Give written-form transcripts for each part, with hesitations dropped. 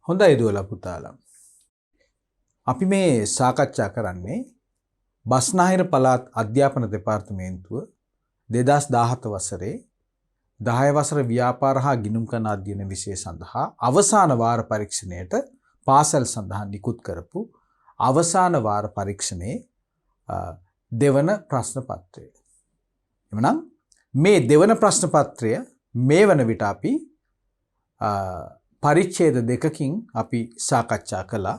හොඳයි දුවලා පුතාලා. අපි මේ සාකච්ඡා කරන්නේ බස්නාහිර පළාත් අධ්‍යාපන දෙපාර්තමේන්තුව 2017 වසරේ 10 වසර ව්‍යාපාර හා ගිණුම්කරන අධ්‍යයන විෂය සඳහා අවසාන වාර පරීක්ෂණයට පාසල් සඳහා නිකුත් කරපු අවසාන වාර පරීක්ෂණයේ දෙවන ප්‍රශ්න පත්‍රය. එමනම් මේ දෙවන ප්‍රශ්න පත්‍රය මේ වන විට අපි පරිච්ඡේද දෙකකින් අපි සාකච්ඡා කළා.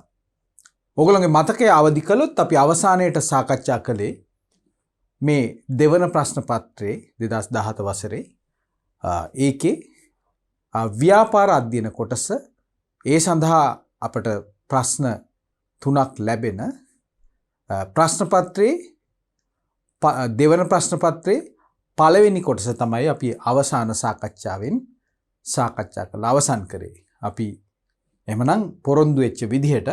ඔයගොල්ලෝගේ මතකය අවදි කළොත් අපි අවසානයේට සාකච්ඡා කළේ මේ දෙවන ප්‍රශ්න පත්‍රයේ 2017 වසරේ ඒකේ ව්‍යාපාර අධ්‍යයන කොටස ඒ සඳහා අපට ප්‍රශ්න 3ක් ලැබෙන ප්‍රශ්න පත්‍රයේ දෙවන ප්‍රශ්න පත්‍රයේ පළවෙනි කොටස තමයි අපි අවසාන සාකච්ඡාවෙන් සාකච්ඡා කරලා අවසන් කරේ. අපි එහෙමනම් පොරොන්දු වෙච්ච විදිහට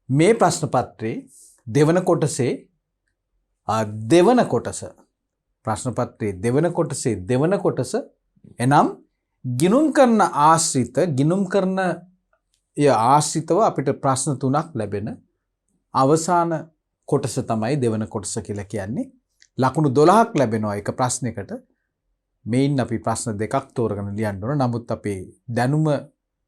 මේ ප්‍රශ්න පත්‍රයේ දෙවන කොටසේ දෙවන කොටස ප්‍රශ්න පත්‍රයේ දෙවන කොටසේ දෙවන කොටස එනම් ගිණුම් කරන ආශ්‍රිත ගිණුම් කරන ආශ්‍රිතව අපිට ප්‍රශ්න 3ක් ලැබෙන අවසාන කොටස තමයි දෙවන කොටස කියලා කියන්නේ. ලකුණු 12ක් ලැබෙනවා එක ප්‍රශ්නයකට. මේන් අපි ප්‍රශ්න දෙකක් තෝරගෙන ලියන්න ඕන. නමුත් අපේ දැනුම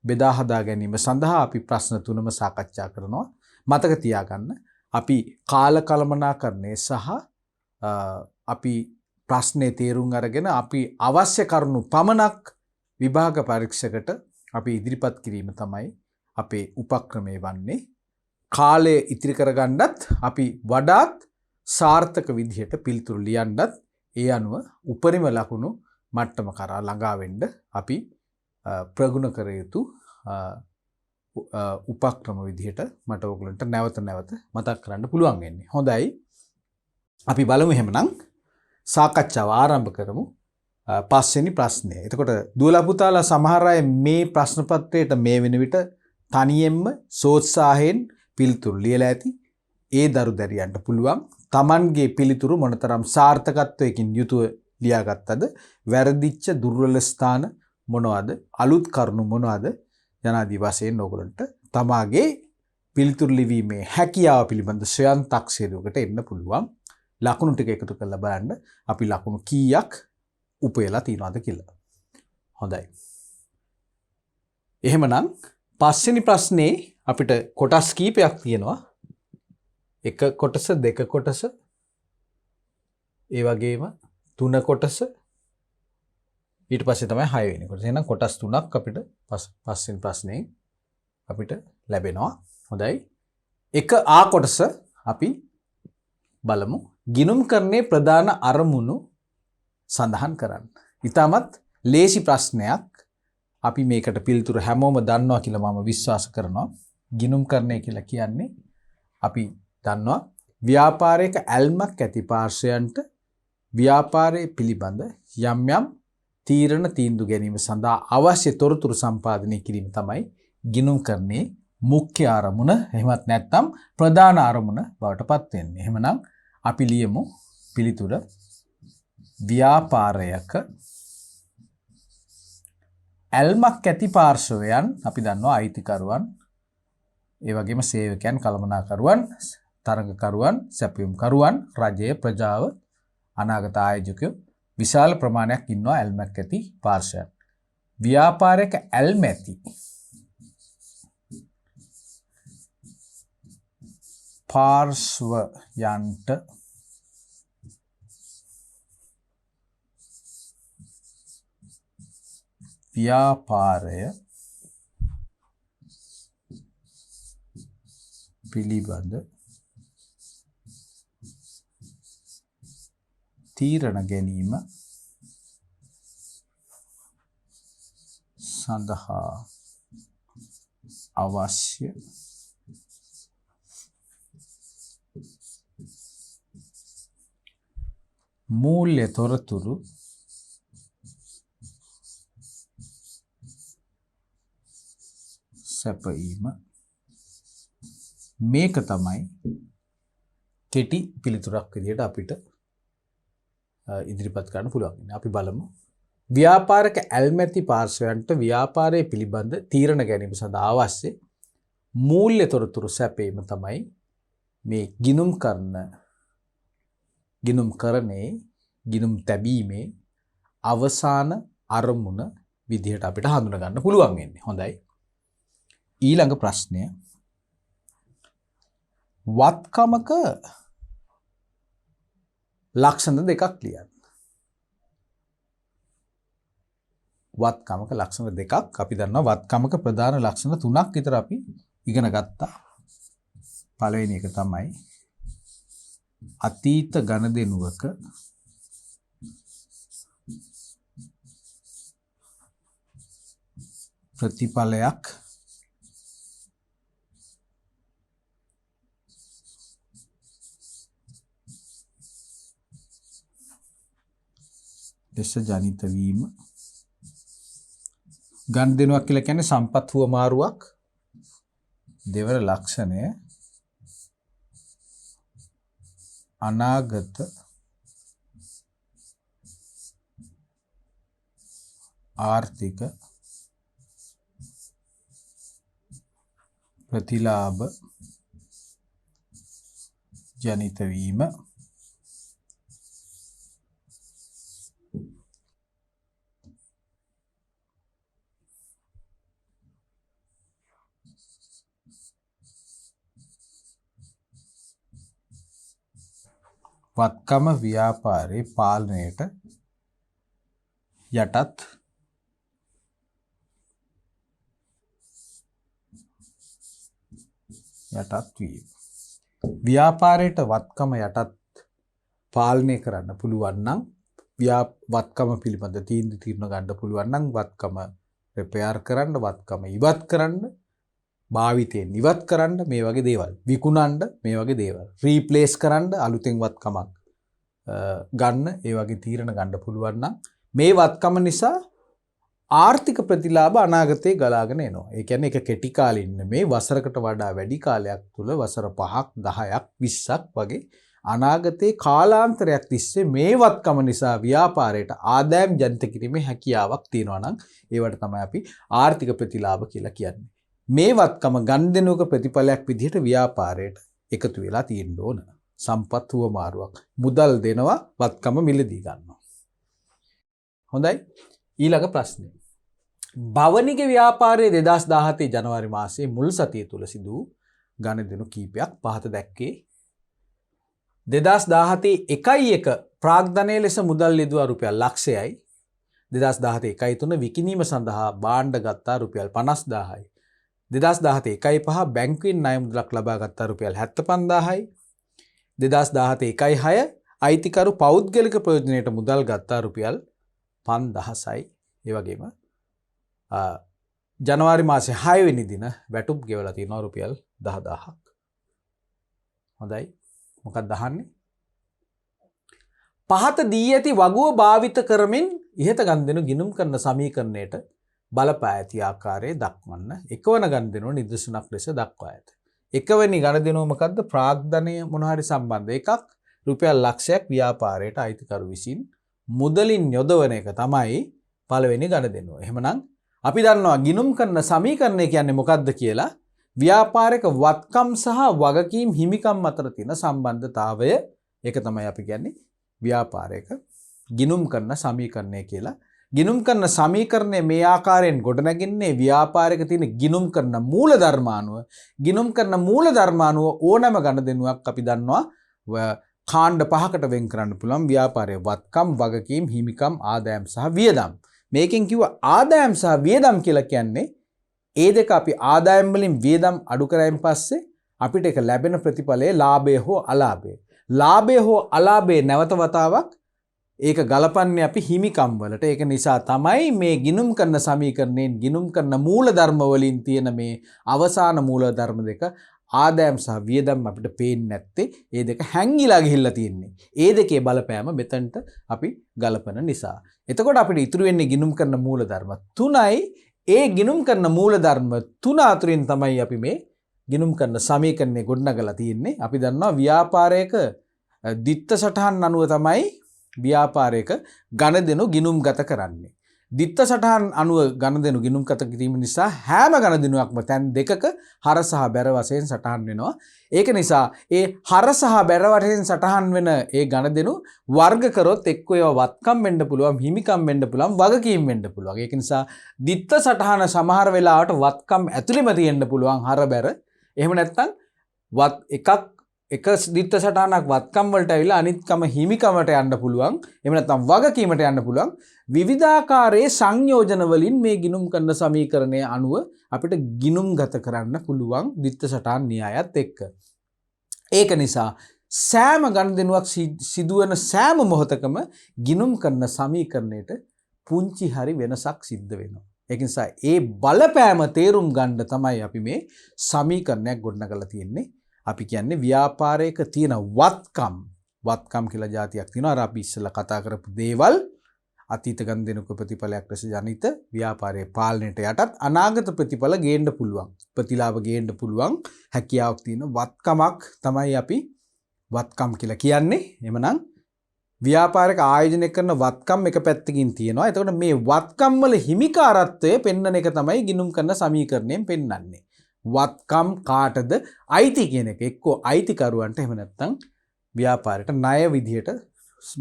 බෙදා හදා ගැනීම සඳහා අපි ප්‍රශ්න 3ම සාකච්ඡා කරනවා. මතක තියාගන්න අපි කාල කළමනාකරණය සහ අපි ප්‍රශ්නේ තේරුම් අරගෙන අපි අවශ්‍ය කරුණු පමණක් විභාග පරීක්ෂකට අපි ඉදිරිපත් කිරීම තමයි අපේ උපක්‍රමය වන්නේ. කාලය ඉතිරි කරගන්නත් අපි වඩාත් සාර්ථක විදිහට පිළිතුරු ලියන්නත් ඒ අනුව උපරිම ලකුණු මට්ටම කරා ළඟා වෙන්න අපි ප්‍රගුණ කර යුතු උපක්‍රම විදිහට මට ඔයගලන්ට නැවත මතක් කරන්න පුළුවන් වෙන්නේ. හොඳයි. අපි බලමු එහෙමනම් සාකච්ඡාව ආරම්භ කරමු. පස්වෙනි ප්‍රශ්නය. එතකොට දුවලා පුතාලා සමහර අය මේ ප්‍රශ්න පත්‍රයට මේ වෙන විට තනියෙන්ම සෝත්සාහයෙන් පිළිතුරු ලියලා ඇති. ඒ දරුදැරියන්ට පුළුවන් Tamanගේ පිළිතුරු මොනතරම් සාර්ථකත්වයකින් යුතුව ලියාගත්තද, වැරදිච්ච දුර්වල ස්ථාන මොනවද, අලුත් කරුණු මොනවද යනාදී වශයෙන් ඔයගලන්ට තමාගේ පිළිතුරු ලිවීමේ හැකියාව පිළිබඳ ස්වයං තක්සේරුවකට එන්න පුළුවන්. ලකුණු ටික එකතු කරලා බලන්න අපි ලකුණු කීයක් උපයලා තියනවද කියලා. හොඳයි. එහෙමනම් පස්වෙනි ප්‍රශ්නේ අපිට කොටස් කීපයක් තියෙනවා. එක කොටස, දෙක කොටස, ඒ වගේම තුන කොටස, ඊට පස්සේ තමයි 6 වෙනි කොටස. එහෙනම් කොටස් 3ක් අපිට පස්වෙනි ප්‍රශ්නේ අපිට ලැබෙනවා. හොඳයි. එක ආ කොටස අපි බලමු. ගිණුම් කරන්නේ ප්‍රධාන අරමුණු සඳහන් කරන්න. ඊටමත් ලේසි ප්‍රශ්නයක්. අපි මේකට පිළිතුරු හැමෝම දන්නවා කියලා මම විශ්වාස කරනවා. ගිණුම් කරන්නේ කියලා කියන්නේ අපි දන්නවා ව්‍යාපාරයක ඇල්මක් ඇති පාර්ශ්වයන්ට ව්‍යාපාරයේ පිළිබඳ යම් තීරණ තීන්දුව ගැනීම සඳහා අවශ්‍ය තොරතුරු සම්පාදනය කිරීම තමයි ගිණුම් කරන්නේ මුඛ්‍ය අරමුණ. එහෙමත් නැත්නම් ප්‍රධාන අරමුණ බවට පත් වෙන්නේ. එහෙමනම් අපි ලියමු පිළිතුර ව්‍යාපාරයක ඇල්මක් ඇති පාර්ශවයන් අපි දන්නවා අයිතිකරුවන්, ඒ වගේම සේවකයන්, කළමනාකරුවන්, තරඟකරුවන්, සැපයුම්කරුවන්, රජය, ප්‍රජාව, අනාගත ආයෝජකයෝ විශාල ප්‍රමාණයක් ඉන්නවා ඇල්මක් ඇති පාර්ශවයන්. ව්‍යාපාරයක ඇල්ම ඇති පාර්ශවයන්ට ව්‍යාපාරය පිළිබඳ තීරණ ගැනීම සඳහා අවශ්‍ය මූල්‍ය තොරතුරු සැපයීම. මේක තමයි කෙටි පිළිතුරක් විදිහට අපිට ඉදිරිපත් කරන්න පුළුවන්. අපි බලමු ව්‍යාපාරික ඇල්මැති පාර්ශවයන්ට ව්‍යාපාරය පිළිබඳ තීරණ ගැනීම සඳහා අවශ්‍ය මූල්‍ය තොරතුරු සැපීම තමයි මේ ගිණුම් කරනේ ගිණුම් තැබීමේ අවසාන අරමුණ විදිහට අපිට හඳුනා ගන්න පුළුවන් වෙන්නේ. හොඳයි. ඊළඟ ප්‍රශ්නය වත්කමක ලක්ෂණ දෙකක් ලියන්න. වත්කමක ලක්ෂණ දෙකක් අපි දන්නවා වත්කමක ප්‍රධාන ලක්ෂණ තුනක් විතර අපි ඉගෙන ගත්තා. පළවෙනි එක තමයි අතීත ගණදෙනුවක ප්‍රතිඵලයක් ලෙස ජනිත වීම. ගණදෙනුවක් කියලා කියන්නේ සම්පත් හුවමාරුවක්. දෙවන ලක්ෂණය අනාගත ආර්ථික ප්‍රතිලාභ ජනිත වීම. වත්කම ව්‍යාපාරේ පාලනයට යටත් වීම. ව්‍යාපාරයට වත්කම යටත් පාලනය කරන්න පුළුවන් නම් වත්කම පිළිබඳ තීරණ ගන්න පුළුවන් නම් වත්කම රිපෙයාර් කරන්න, වත්කම ඉවත් කරන්න, භාවිතයෙන් ඉවත් කරන්න, මේ වගේ දේවල් විකුණන්න, මේ වගේ දේවල් රීප්ලේස් කරන්න, අලුතෙන් වත්කමක් ගන්න, ඒ වගේ තීරණ ගන්න පුළුවන් නම් මේ වත්කම නිසා ආර්ථික ප්‍රතිලාභ අනාගතේ ගලාගෙන එනවා. ඒ කියන්නේ ඒක කෙටි කාලින් නෙමේ, වසරකට වඩා වැඩි කාලයක් තුල වසර 5ක් 10ක් 20ක් වගේ අනාගතේ කාලාන්තරයක් තිස්සේ මේ වත්කම නිසා ව්‍යාපාරයට ආදායම් ජනිත කිරීමේ හැකියාවක් තියෙනවා නම් ඒවට තමයි අපි ආර්ථික ප්‍රතිලාභ කියලා කියන්නේ. මේ වත්කම ගණදෙනුවක ප්‍රතිඵලයක් විදිහට ව්‍යාපාරයට එකතු වෙලා තියෙන්න ඕන. සම්පත් හුවමාරුවක්. මුදල් දෙනවා, වත්කම මිලදී ගන්නවා. හොඳයි. ඊළඟ ප්‍රශ්නය. භවනික ව්‍යාපාරයේ 2017 ජනවාරි මාසයේ මුල් සතිය තුල සිදු ගණදෙනු කීපයක් පහත දැක්කේ. 2017 1.1 ප්‍රාග්ධනය ලෙස මුදල් යෙදුවා රුපියල් ලක්ෂයයි. 2017 1.3 විකිණීම සඳහා භාණ්ඩ ගත්තා රුපියල් 50000යි. 2017 1.5 බැංකුවෙන් ණය මුදලක් ලබා ගත්තා රුපියල් 75000යි. 2017 1.6 අයිතිකරු පෞද්ගලික ප්‍රයෝජනයට මුදල් ගත්තා රුපියල් 5000යි. ඒ වගේම ජනවාරි මාසේ 6 වෙනි දින වැටුප් ගෙවලා තියෙනවා රුපියල් 10000ක්. හොඳයි. මොකක්ද අහන්නේ? පහත දී ඇති වගුව භාවිත කරමින් ඉහත ගණදෙනු ගිණුම් කරන සමීකරණයට බලපෑ ඇති ආකාරය දක්වන්න. එකවන ගණදෙනුව නිදර්ශනක් ලෙස දක්වා ඇත. එකවෙනි ගණදෙනුව මොකද්ද? ප්‍රාග්ධනය මොන හරි සම්බන්ධ එකක් රුපියල් ලක්ෂයක් ව්‍යාපාරයට අයිතිකරු විසින් මුදලින් යොදවන එක තමයි පළවෙනි ගණදෙනුව. එහෙමනම් අපි දන්නවා ගිණුම් කරන සමීකරණය කියන්නේ මොකක්ද කියලා. ව්‍යාපාරික වත්කම් සහ වගකීම් හිමිකම් අතර තියෙන සම්බන්ධතාවය, ඒක තමයි අපි කියන්නේ ව්‍යාපාරික ගිණුම් කරන සමීකරණය කියලා. ගිණුම් කරන සමීකරණය මේ ආකාරයෙන් ගොඩනගන්නේ ව්‍යාපාරික තියෙන ගිණුම් කරන මූලධර්ම අනුව. ගිණුම් කරන මූලධර්ම අනුව ඕනෑම ගණදෙනුවක් අපි දන්නවා කාණ්ඩ පහකට වෙන් කරන්න පුළුවන්. ව්‍යාපාරයේ වත්කම්, වගකීම්, හිමිකම්, ආදායම් සහ වියදම්. මේකෙන් කිව්ව ආදායම් සහ වියදම් කියලා කියන්නේ ඒ දෙක අපි ආදායම් වලින් වියදම් අඩු කරායින් පස්සේ අපිට ඒක ලැබෙන ප්‍රතිඵලය ලාභය හෝ අලාභය. ලාභය හෝ අලාභය නැවත වතාවක් ඒක ගලපන්නේ අපි හිමිකම් වලට. ඒක නිසා තමයි මේ ගිණුම් කරන සමීකරණයෙන් ගිණුම් කරන මූලධර්ම වලින් තියෙන මේ අවසාන මූලධර්ම දෙක ආදායම් සහ වියදම් අපිට පේන්නේ නැත්තේ. ඒ දෙක හැංගිලා ගිහිල්ලා තියෙන්නේ. ඒ දෙකේ බලපෑම මෙතනට අපි ගලපන නිසා. එතකොට අපිට ඉතුරු වෙන්නේ ගිණුම් කරන මූලධර්ම 3යි. ඒ ගිණුම් කරන මූලධර්ම 3 අතරින් තමයි අපි මේ ගිණුම් කරන සමීකරණය ගොඩනගලා තියෙන්නේ. අපි දන්නවා ව්‍යාපාරයක දිත්ත සටහන් අනුව තමයි ව්‍යාපාරයක ගණදෙනු ගිණුම් ගත කරන්නේ. දිත්ත සටහන් අනුව ගණදෙනු ගිණුම් කත කිරීම නිසා හැම ගණදෙනුවක්ම තැන් දෙකක හර සහ බැර වශයෙන් සටහන් වෙනවා. ඒක නිසා ඒ හර සහ බැර වශයෙන් සටහන් වෙන ඒ ගණදෙනු වර්ග කරොත් එක්ක ඒවා වත්කම් වෙන්න පුළුවන්, හිමිකම් වෙන්න පුළුවන්, වගකීම් වෙන්න පුළුවන්. ඒක නිසා දිත්ත සටහන සමහර වෙලාවට වත්කම් ඇතුළෙම තියෙන්න පුළුවන් හර බැර. එහෙම නැත්නම් එක දිත්ත සටහනක් වත්කම් වලට ඇවිල්ලා අනිත්කම හිමිකමට යන්න පුළුවන්. එහෙම නැත්නම් වගකීමට යන්න පුළුවන්. විවිධාකාරයේ සංයෝජන වලින් මේ ගිණුම් කරන සමීකරණය අනුව අපිට ගිණුම් ගත කරන්න පුළුවන් දිත්ත සටහන් න්‍යායත් එක්ක. ඒක නිසා සෑම ගණදෙනුවක් සිදුවන සෑම මොහොතකම ගිණුම් කරන සමීකරණයට පුංචි හරි වෙනසක් සිද්ධ වෙනවා. ඒක නිසා ඒ බලපෑම තේරුම් ගන්න තමයි අපි මේ සමීකරණයක් ගොඩනගලා තියෙන්නේ. අපි කියන්නේ ව්‍යාපාරයක තියෙන වත්කම් කියලා જાතියක් තියෙනවා. අර අපි ඉස්සෙල්ලා කතා කරපු දේවල් අතීත ගණදෙනුක ප්‍රතිඵලයක් ලෙස ජනිත ව්‍යාපාරයේ පාලනයට යටත් අනාගත ප්‍රතිඵල ගේන්න පුළුවන්. ප්‍රතිලාභ ගේන්න පුළුවන් හැකියාවක් තියෙන වත්කමක් තමයි අපි වත්කම් කියලා කියන්නේ. එhmenan ව්‍යාපාරික ආයෝජනය කරන වත්කම් එක පැත්තකින් තියෙනවා. එතකොට මේ වත්කම් වල හිමිකාරත්වය පෙන්වන එක තමයි ගිණුම් කරන සමීකරණයෙන් පෙන්වන්නේ. වත්කම් කාටද අයිති කියන එක. එක්කෝ අයිතිකරුවන්ට එහෙම නැත්නම් ව්‍යාපාරයට ණය විදියට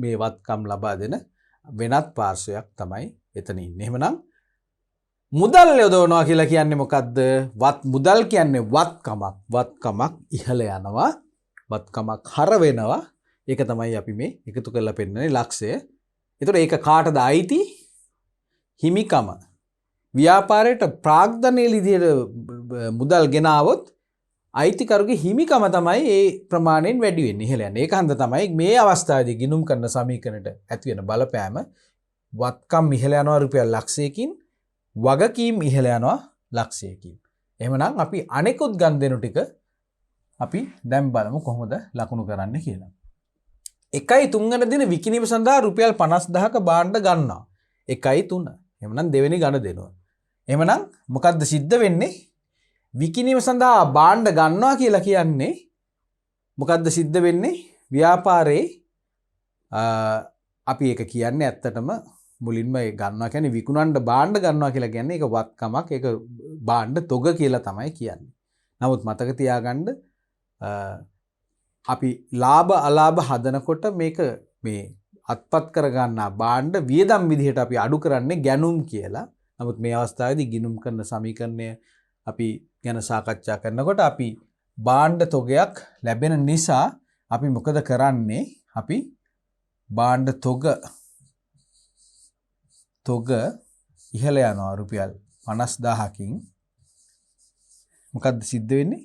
මේ වත්කම් ලබා දෙන වෙනත් පාර්ශවයක් තමයි එතන ඉන්නේ. එහෙමනම් මුදල් යොදවනවා කියලා කියන්නේ මොකද්ද? මුදල් කියන්නේ වත්කමක් ඉහළ යනවා. වත්කමක් හර වෙනවා. ඒක තමයි අපි මේ එකතු කරලා පෙන්නන්නේ ලක්ෂය. ඒතකොට ඒක කාටද අයිති? හිමිකම. ව්‍යාපාරයට ප්‍රාග්ධනයේ විදියට මුදල් ගෙනාවොත් අයිතිකරුගේ හිමිකම තමයි ඒ ප්‍රමාණයෙන් වැඩි වෙන්නේ ඉහළ යන්නේ. ඒක හන්ද තමයි මේ අවස්ථාවේදී ගිණුම් කරන සමීකරණයට ඇති වෙන බලපෑම වත්කම් ඉහළ යනවා රුපියල් ලක්ෂයකින්, වගකීම් ඉහළ යනවා ලක්ෂයකින්. එහෙමනම් අපි අනෙකුත් ගණදෙනු ටික අපි දැන් බලමු කොහොමද ලකුණු කරන්නේ කියලා. 1.3 වෙනි දින විකිණීම සඳහා රුපියල් 50000ක භාණ්ඩ ගන්නවා. 1.3. එහෙමනම් දෙවෙනි ගණදෙනුව. එහෙමනම් මොකද්ද සිද්ධ වෙන්නේ? විකිණීම සඳහා භාණ්ඩ ගන්නවා කියලා කියන්නේ මොකද්ද සිද්ධ වෙන්නේ? ව්‍යාපාරේ අපි ඒක කියන්නේ ඇත්තටම මුලින්ම ඒ ගන්නවා කියන්නේ විකුණන්න භාණ්ඩ ගන්නවා කියලා කියන්නේ ඒක වත්කමක්, ඒක භාණ්ඩ තොග කියලා තමයි කියන්නේ. නමුත් මතක තියාගන්න අපි ලාභ අලාභ හදනකොට මේක මේ අත්පත් කරගන්නා භාණ්ඩ වියදම් විදිහට අපි අඩු කරන්නේ ගැනුම් කියලා. නමුත් මේ අවස්ථාවේදී ගිණුම් කරන සමීකරණය අපි ගැන සාකච්ඡා කරනකොට අපි භාණ්ඩ තොගයක් ලැබෙන නිසා අපි මොකද කරන්නේ? අපි භාණ්ඩ තොග ඉහළ යනවා රුපියල් 50000කින්. මොකද්ද සිද්ධ වෙන්නේ?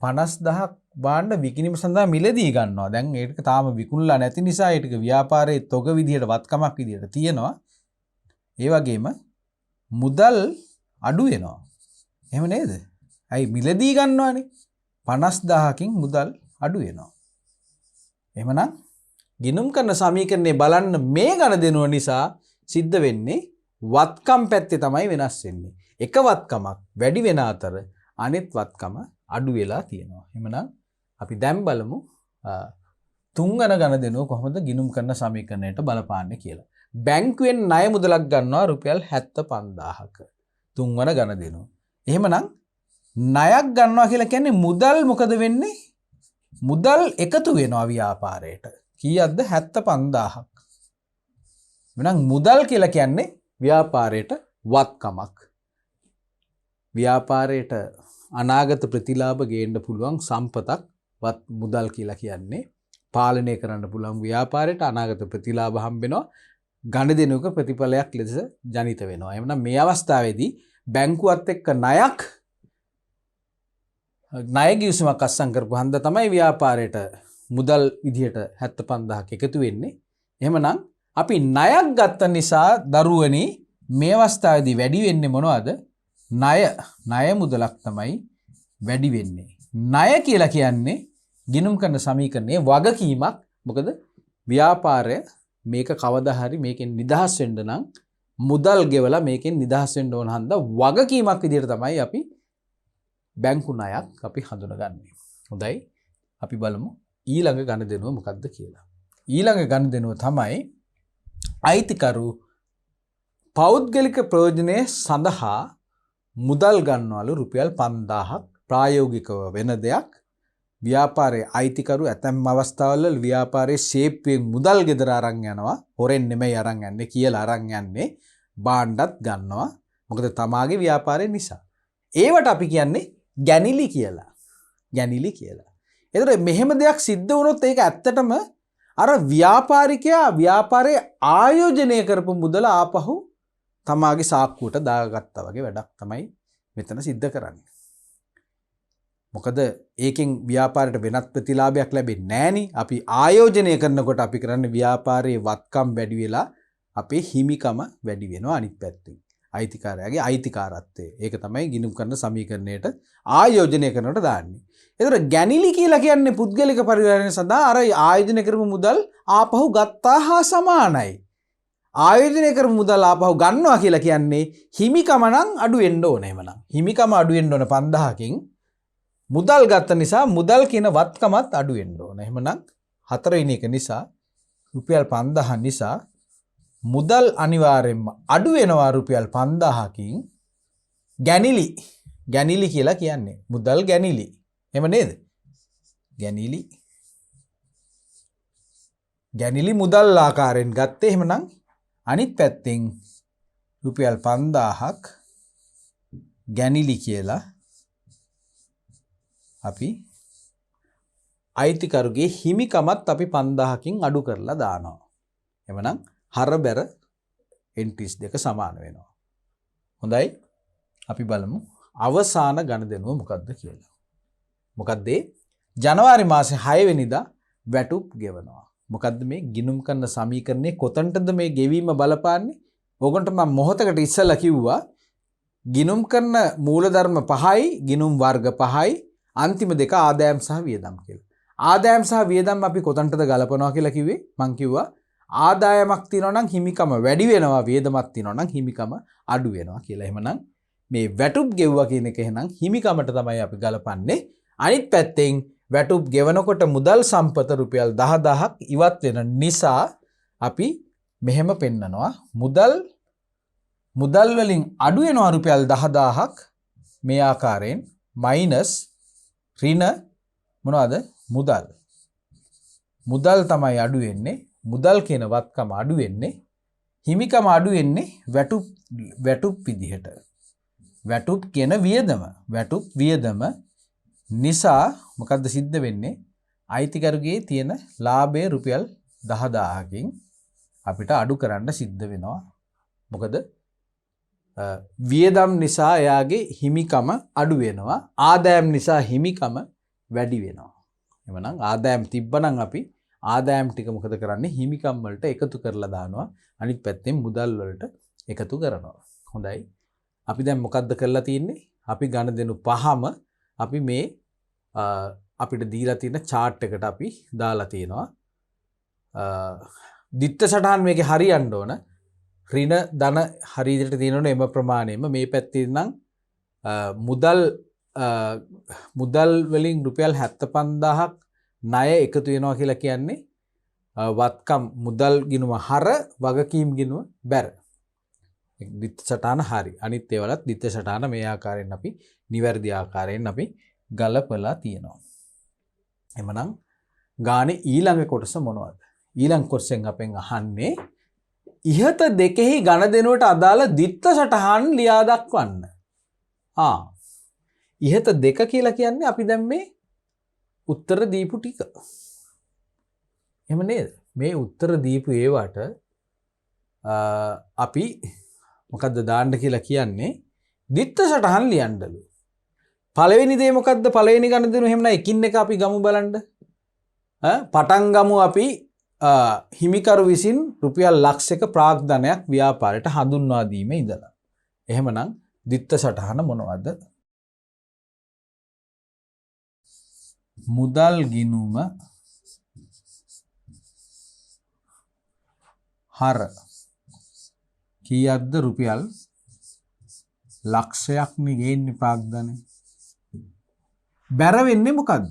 50000ක් භාණ්ඩ විකිණීම සඳහා මිලදී ගන්නවා. දැන් ඒක තාම විකුණලා නැති නිසා ඒක ව්‍යාපාරයේ තොග විදිහට වත්කමක් විදිහට තියෙනවා. ඒ වගේම මුදල් අඩු වෙනවා. එහෙම නේද? ඇයි මිලදී ගන්නවානේ. 50000කින් මුදල් අඩු වෙනවා. එහෙමනම් ගිණුම් කරන සමීකරණේ බලන්න මේ ගණදෙනුව නිසා සිද්ධ වෙන්නේ වත්කම් පැත්තේ තමයි වෙනස් වෙන්නේ. එක වත්කමක් වැඩි වෙන අතර අනෙත් වත්කම අඩු වෙලා තියෙනවා. එහෙමනම් අපි දැන් බලමු තුන්වන ගණදෙනුව කොහොමද ගිණුම් කරන සමීකරණයට බලපාන්නේ කියලා. බැංකුවෙන් ණය මුදලක් ගන්නවා රුපියල් 75000ක. තුන්වන ගණදෙනුව. එහෙමනම් ණයක් ගන්නවා කියලා කියන්නේ මුදල් මොකද වෙන්නේ? මුදල් එකතු වෙනවා ව්‍යාපාරයට. කීයක්ද? 75000ක්. එහෙනම් මුදල් කියලා කියන්නේ ව්‍යාපාරයට වත්කමක්. ව්‍යාපාරයට අනාගත ප්‍රතිලාභ ගේන්න පුළුවන් සම්පතක් මුදල් කියලා කියන්නේ. පාලනය කරන්න පුළුවන් ව්‍යාපාරයට අනාගත ප්‍රතිලාභ හම්බ වෙනවා. ගණදෙනුක ප්‍රතිඵලයක් ලෙස ජනිත වෙනවා. එහෙනම් මේ අවස්ථාවේදී බැංකුවත් එක්ක ණය ගිවිසුමක් අත්සන් කරපු හන්ද තමයි ව්‍යාපාරයට මුදල් විදියට 75000ක් එකතු වෙන්නේ. එහෙමනම් අපි ණයක් ගත්ත නිසා දරුවනි මේ අවස්ථාවේදී වැඩි වෙන්නේ මොනවද? ණය මුදලක් තමයි වැඩි වෙන්නේ. ණය කියලා කියන්නේ ගිණුම් කරන සමීකරණයේ වගකීමක්. මොකද ව්‍යාපාරය මේක කවදා හරි මේකෙන් නිදහස් වෙන්න නම් මුදල් ගෙවලා මේකෙන් නිදහස් වෙන්න ඕන හන්ද වගකීමක් විදිහට තමයි අපි බැංකු ණයක් අපි හඳුනගන්නේ. හොඳයි. අපි බලමු ඊළඟ ගණදෙනුව මොකක්ද කියලා. ඊළඟ ගණදෙනුව තමයි අයිතිකරු පෞද්ගලික ප්‍රයෝජනය සඳහා මුදල් ගන්නවලු රුපියල් 5000ක් ප්‍රායෝගිකව වෙන දෙයක්. ව්‍යාපාරයේ අයිතිකරු ඇතැම් අවස්ථාවල ව්‍යාපාරයේ ශේප්පෙන් මුදල් ගෙදර අරන් යනවා. හොරෙන් නෙමෙයි අරන් යන්නේ කියලා අරන් යන්නේ. බාණ්ඩත් ගන්නවා. මොකද තමාගේ ව්‍යාපාරය නිසා. ඒවට අපි කියන්නේ ගැනිලි කියලා. ගැනිලි කියලා. එතකොට මෙහෙම දෙයක් සිද්ධ වුණොත් ඒක ඇත්තටම අර ව්‍යාපාරිකයා ව්‍යාපාරයේ ආයෝජනය කරපු මුදල ආපහු තමාගේ සාක්කුවට දාගත්තා වගේ වැඩක් තමයි මෙතන සිද්ධ කරන්නේ. මොකද ඒකෙන් ව්‍යාපාරයට වෙනත් ප්‍රතිලාභයක් ලැබෙන්නේ නැහෙනි. අපි ආයෝජනය කරනකොට අපි කරන්නේ ව්‍යාපාරයේ වත්කම් වැඩි වෙලා අපේ හිමිකම වැඩි වෙනවා අනිත් පැත්තෙන්. අයිතිකාරයාගේ අයිතිකාරත්වය. ඒක තමයි ගිණුම් කරන සමීකරණයට ආයෝජනය කරනකොට දාන්නේ. ඒතර ගැනිලි කියලා කියන්නේ පුද්ගලික පරිවර්තනය සඳහා අර ආයෝජනය කරපු මුදල් ආපහු ගත්තා හා සමානයි. ආයෝජනය කරපු මුදල් ආපහු ගන්නවා කියලා කියන්නේ හිමිකම නම් අඩු වෙන්න ඕනේ එමනම්. හිමිකම අඩු වෙන්න ඕන 5000කින් මුදල් ගත්ත නිසා මුදල් කියන වත්කමත් අඩු වෙන්න ඕනේ. එහෙමනම් හතරවෙනි එක නිසා රුපියල් 5000 නිසා මුදල් අනිවාර්යෙන්ම අඩු වෙනවා රුපියල් 5000කින්. ගැනිලි කියලා කියන්නේ මුදල් ගැනිලි. එහෙම නේද? ගැනිලි මුදල් ආකාරයෙන් ගත්තේ. එහෙමනම් අනිත් පැත්තෙන් රුපියල් 5000ක් ගැනිලි කියලා අපි අයිතිකරුගේ හිමිකමත් අපි 5000කින් අඩු කරලා දානවා. එහෙමනම් හරබැර එන්ට්‍රීස් දෙක සමාන වෙනවා. හොඳයි. අපි බලමු අවසාන ගණදෙනුව මොකක්ද කියලා. මොකක්ද ජනවාරි මාසේ 6 වෙනිදා වැටුප් ගෙවනවා. මොකද්ද මේ ගිණුම් කරන සමීකරණේ කොතනටද මේ ගෙවීම බලපාන්නේ? ඕගොන්ට මම මොහොතකට ඉස්සෙල්ලා කිව්වා ගිණුම් කරන මූලධර්ම 5යි ගිණුම් වර්ග 5යි අන්තිම දෙක ආදායම් සහ වියදම් කියලා. ආදායම් සහ වියදම් අපි කොතනටද ගලපනවා කියලා කිව්වේ? මං කිව්වා ආදායමක් තියෙනවා නම් හිමිකම වැඩි වෙනවා, වියදමක් තියෙනවා නම් හිමිකම අඩු වෙනවා කියලා. එහෙමනම් මේ වැටුප් ගෙවුවා කියන එක එහෙනම් හිමිකමට තමයි අපි ගලපන්නේ. අනිත් පැත්තෙන් වැටුප් ගෙවනකොට මුදල් සම්පත රුපියල් 10000ක් ඉවත් වෙන නිසා අපි මෙහෙම පෙන්නනවා මුදල් වලින් අඩු වෙනවා රුපියල් 10000ක් මේ ආකාරයෙන් මයිනස් ඍණ මොනවද මුදල් තමයි අඩු වෙන්නේ. මුදල් කියන වත්කම අඩු වෙන්නේ. හිමිකම අඩු වෙන්නේ වැටුප් විදිහට. වැටුප් කියන වියදම නිසා මොකද්ද සිද්ධ වෙන්නේ? අයිතිකරුගේ තියෙන ලාභය රුපියල් 10000කින් අපිට අඩු කරන්න සිද්ධ වෙනවා. මොකද වියදම් නිසා එයාගේ හිමිකම අඩු වෙනවා. ආදායම් නිසා හිමිකම වැඩි වෙනවා. එවනම් ආදායම් තිබ්බනම් අපි ආදායම් ටික මොකද කරන්නේ? හිමිකම් වලට එකතු කරලා දානවා. අනිත් පැත්තෙන් මුදල් වලට එකතු කරනවා. හොඳයි. අපි දැන් මොකද්ද කරලා තියෙන්නේ? අපි ගණදෙනු පහම අපි මේ අපිට දීලා තියෙන chart එකට අපි දාලා තියෙනවා. දිත්ත සටහන් මේකේ හරියන්න ඕන. ඍණ ධන හරියට තියෙනවනේ එම ප්‍රමාණයෙම මේ පැත්තේ නම් මුදල් වලින් රුපියල් 75000ක් ණය එකතු වෙනවා කියලා කියන්නේ වත්කම් මුදල් ගිණුම හර වගකීම් ගිණුම බැර. දිත්ත සටහන හරි. අනිත් ඒවලත් දිත්ත සටහන මේ ආකාරයෙන් අපි නිවැරදි ආකාරයෙන් අපි ගලපලා තියෙනවා. එමනම් ගානේ ඊළඟ කොටස මොනවද? ඊළඟ කොටසෙන් අපෙන් අහන්නේ ඉහත දෙකෙහි ගණදෙනුවට අදාළ දිත්ත සටහන් ලියා දක්වන්න. ඉහත දෙක කියලා කියන්නේ අපි දැන් මේ උත්තර දීපු ටික. එහෙම නේද? මේ උත්තර දීපු ඒවට අපි මොකද්ද දාන්න කියලා කියන්නේ? දිත්ත සටහන් ලියන්නලු. පළවෙනි දේ මොකද්ද? පළවෙනි ගණදෙනු එහෙම නැ එකින් එක අපි ගමු බලන්න. පටන් ගමු අපි හිමිකරු විසින් රුපියල් ලක්ෂයක ප්‍රාග්ධනයක් ව්‍යාපාරයට හඳුන්වා දීමේ ඉඳලා. එහෙමනම් දිත්ත සටහන මොනවද? මුදල් ගිණුම හර කීයක්ද? රුපියල් ලක්ෂයක් නේ ගේන්නේ ප්‍රාග්ධනය. බැර වෙන්නේ මොකද්ද?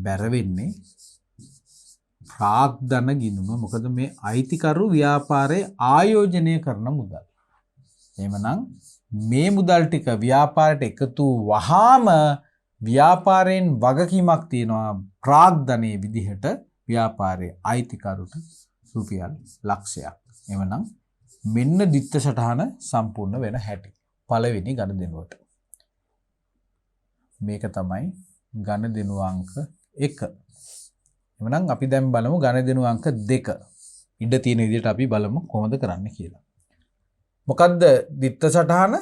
බැර වෙන්නේ ප්‍රාග්ධන ගිණුම. මොකද මේ අයිතිකරු ව්‍යාපාරයේ ආයෝජනය කරන මුදල්. එහෙමනම් මේ මුදල් ටික ව්‍යාපාරයට එකතු වහාම ව්‍යාපාරයෙන් වගකීමක් තියෙනවා ප්‍රාග්ධනයේ විදිහට ව්‍යාපාරයේ අයිතිකරුට රුපියල් ලක්ෂයක්. එහෙමනම් මෙන්න දිත්ත සටහන සම්පූර්ණ වෙන හැටි. පළවෙනි ගණදෙනුවට. මේක තමයි ගණදෙනු අංක 1. එහෙනම් අපි දැන් බලමු ගණදෙනු අංක 2. ඉඩ තියෙන විදිහට අපි බලමු කොහොමද කරන්න කියලා. මොකද්ද දිත්ත සටහන?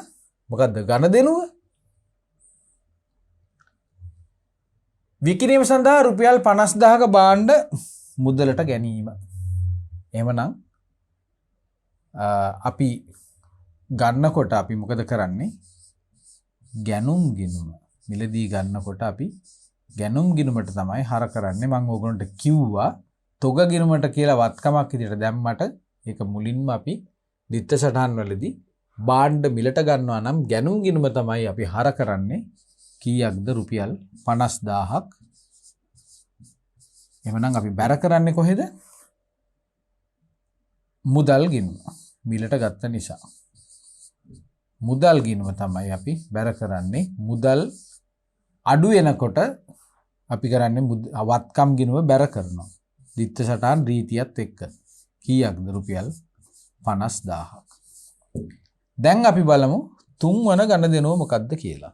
මොකද්ද ගණදෙනුව? විකිණීම සඳහා රුපියල් 50000ක භාණ්ඩ මුදලට ගැනීම. එහෙමනම් අපි ගන්නකොට අපි මොකද කරන්නේ? ගැනුම් ගිණුම. මිලදී ගන්නකොට අපි ගැනුම් ගිණුමට තමයි හර කරන්නේ. මම ඕගොල්ලන්ට කිව්වා තොග ගිණුමට කියලා වත්කමක් විදිහට දැම්මට ඒක මුලින්ම අපි දිත්ත සටහන් වලදී භාණ්ඩ මිලට ගන්නවා නම් ගැනුම් ගිණුම තමයි අපි හර කරන්නේ. කීයක්ද? රුපියල් 50000ක්. එහෙනම් අපි බැර කරන්නේ කොහෙද? මුදල් ගිණුම. මිලට ගත්ත නිසා. මුදල් ගිණුම තමයි අපි බැර කරන්නේ. මුදල් අඩු වෙනකොට අපි කරන්නේ වත්කම් ගිණුම බැර කරනවා. දිත්ත සටහන් රීතියත් එක්ක. කීයක්ද? රුපියල් 50000ක්. දැන් අපි බලමු තුන්වන ගණදෙනුව මොකක්ද කියලා.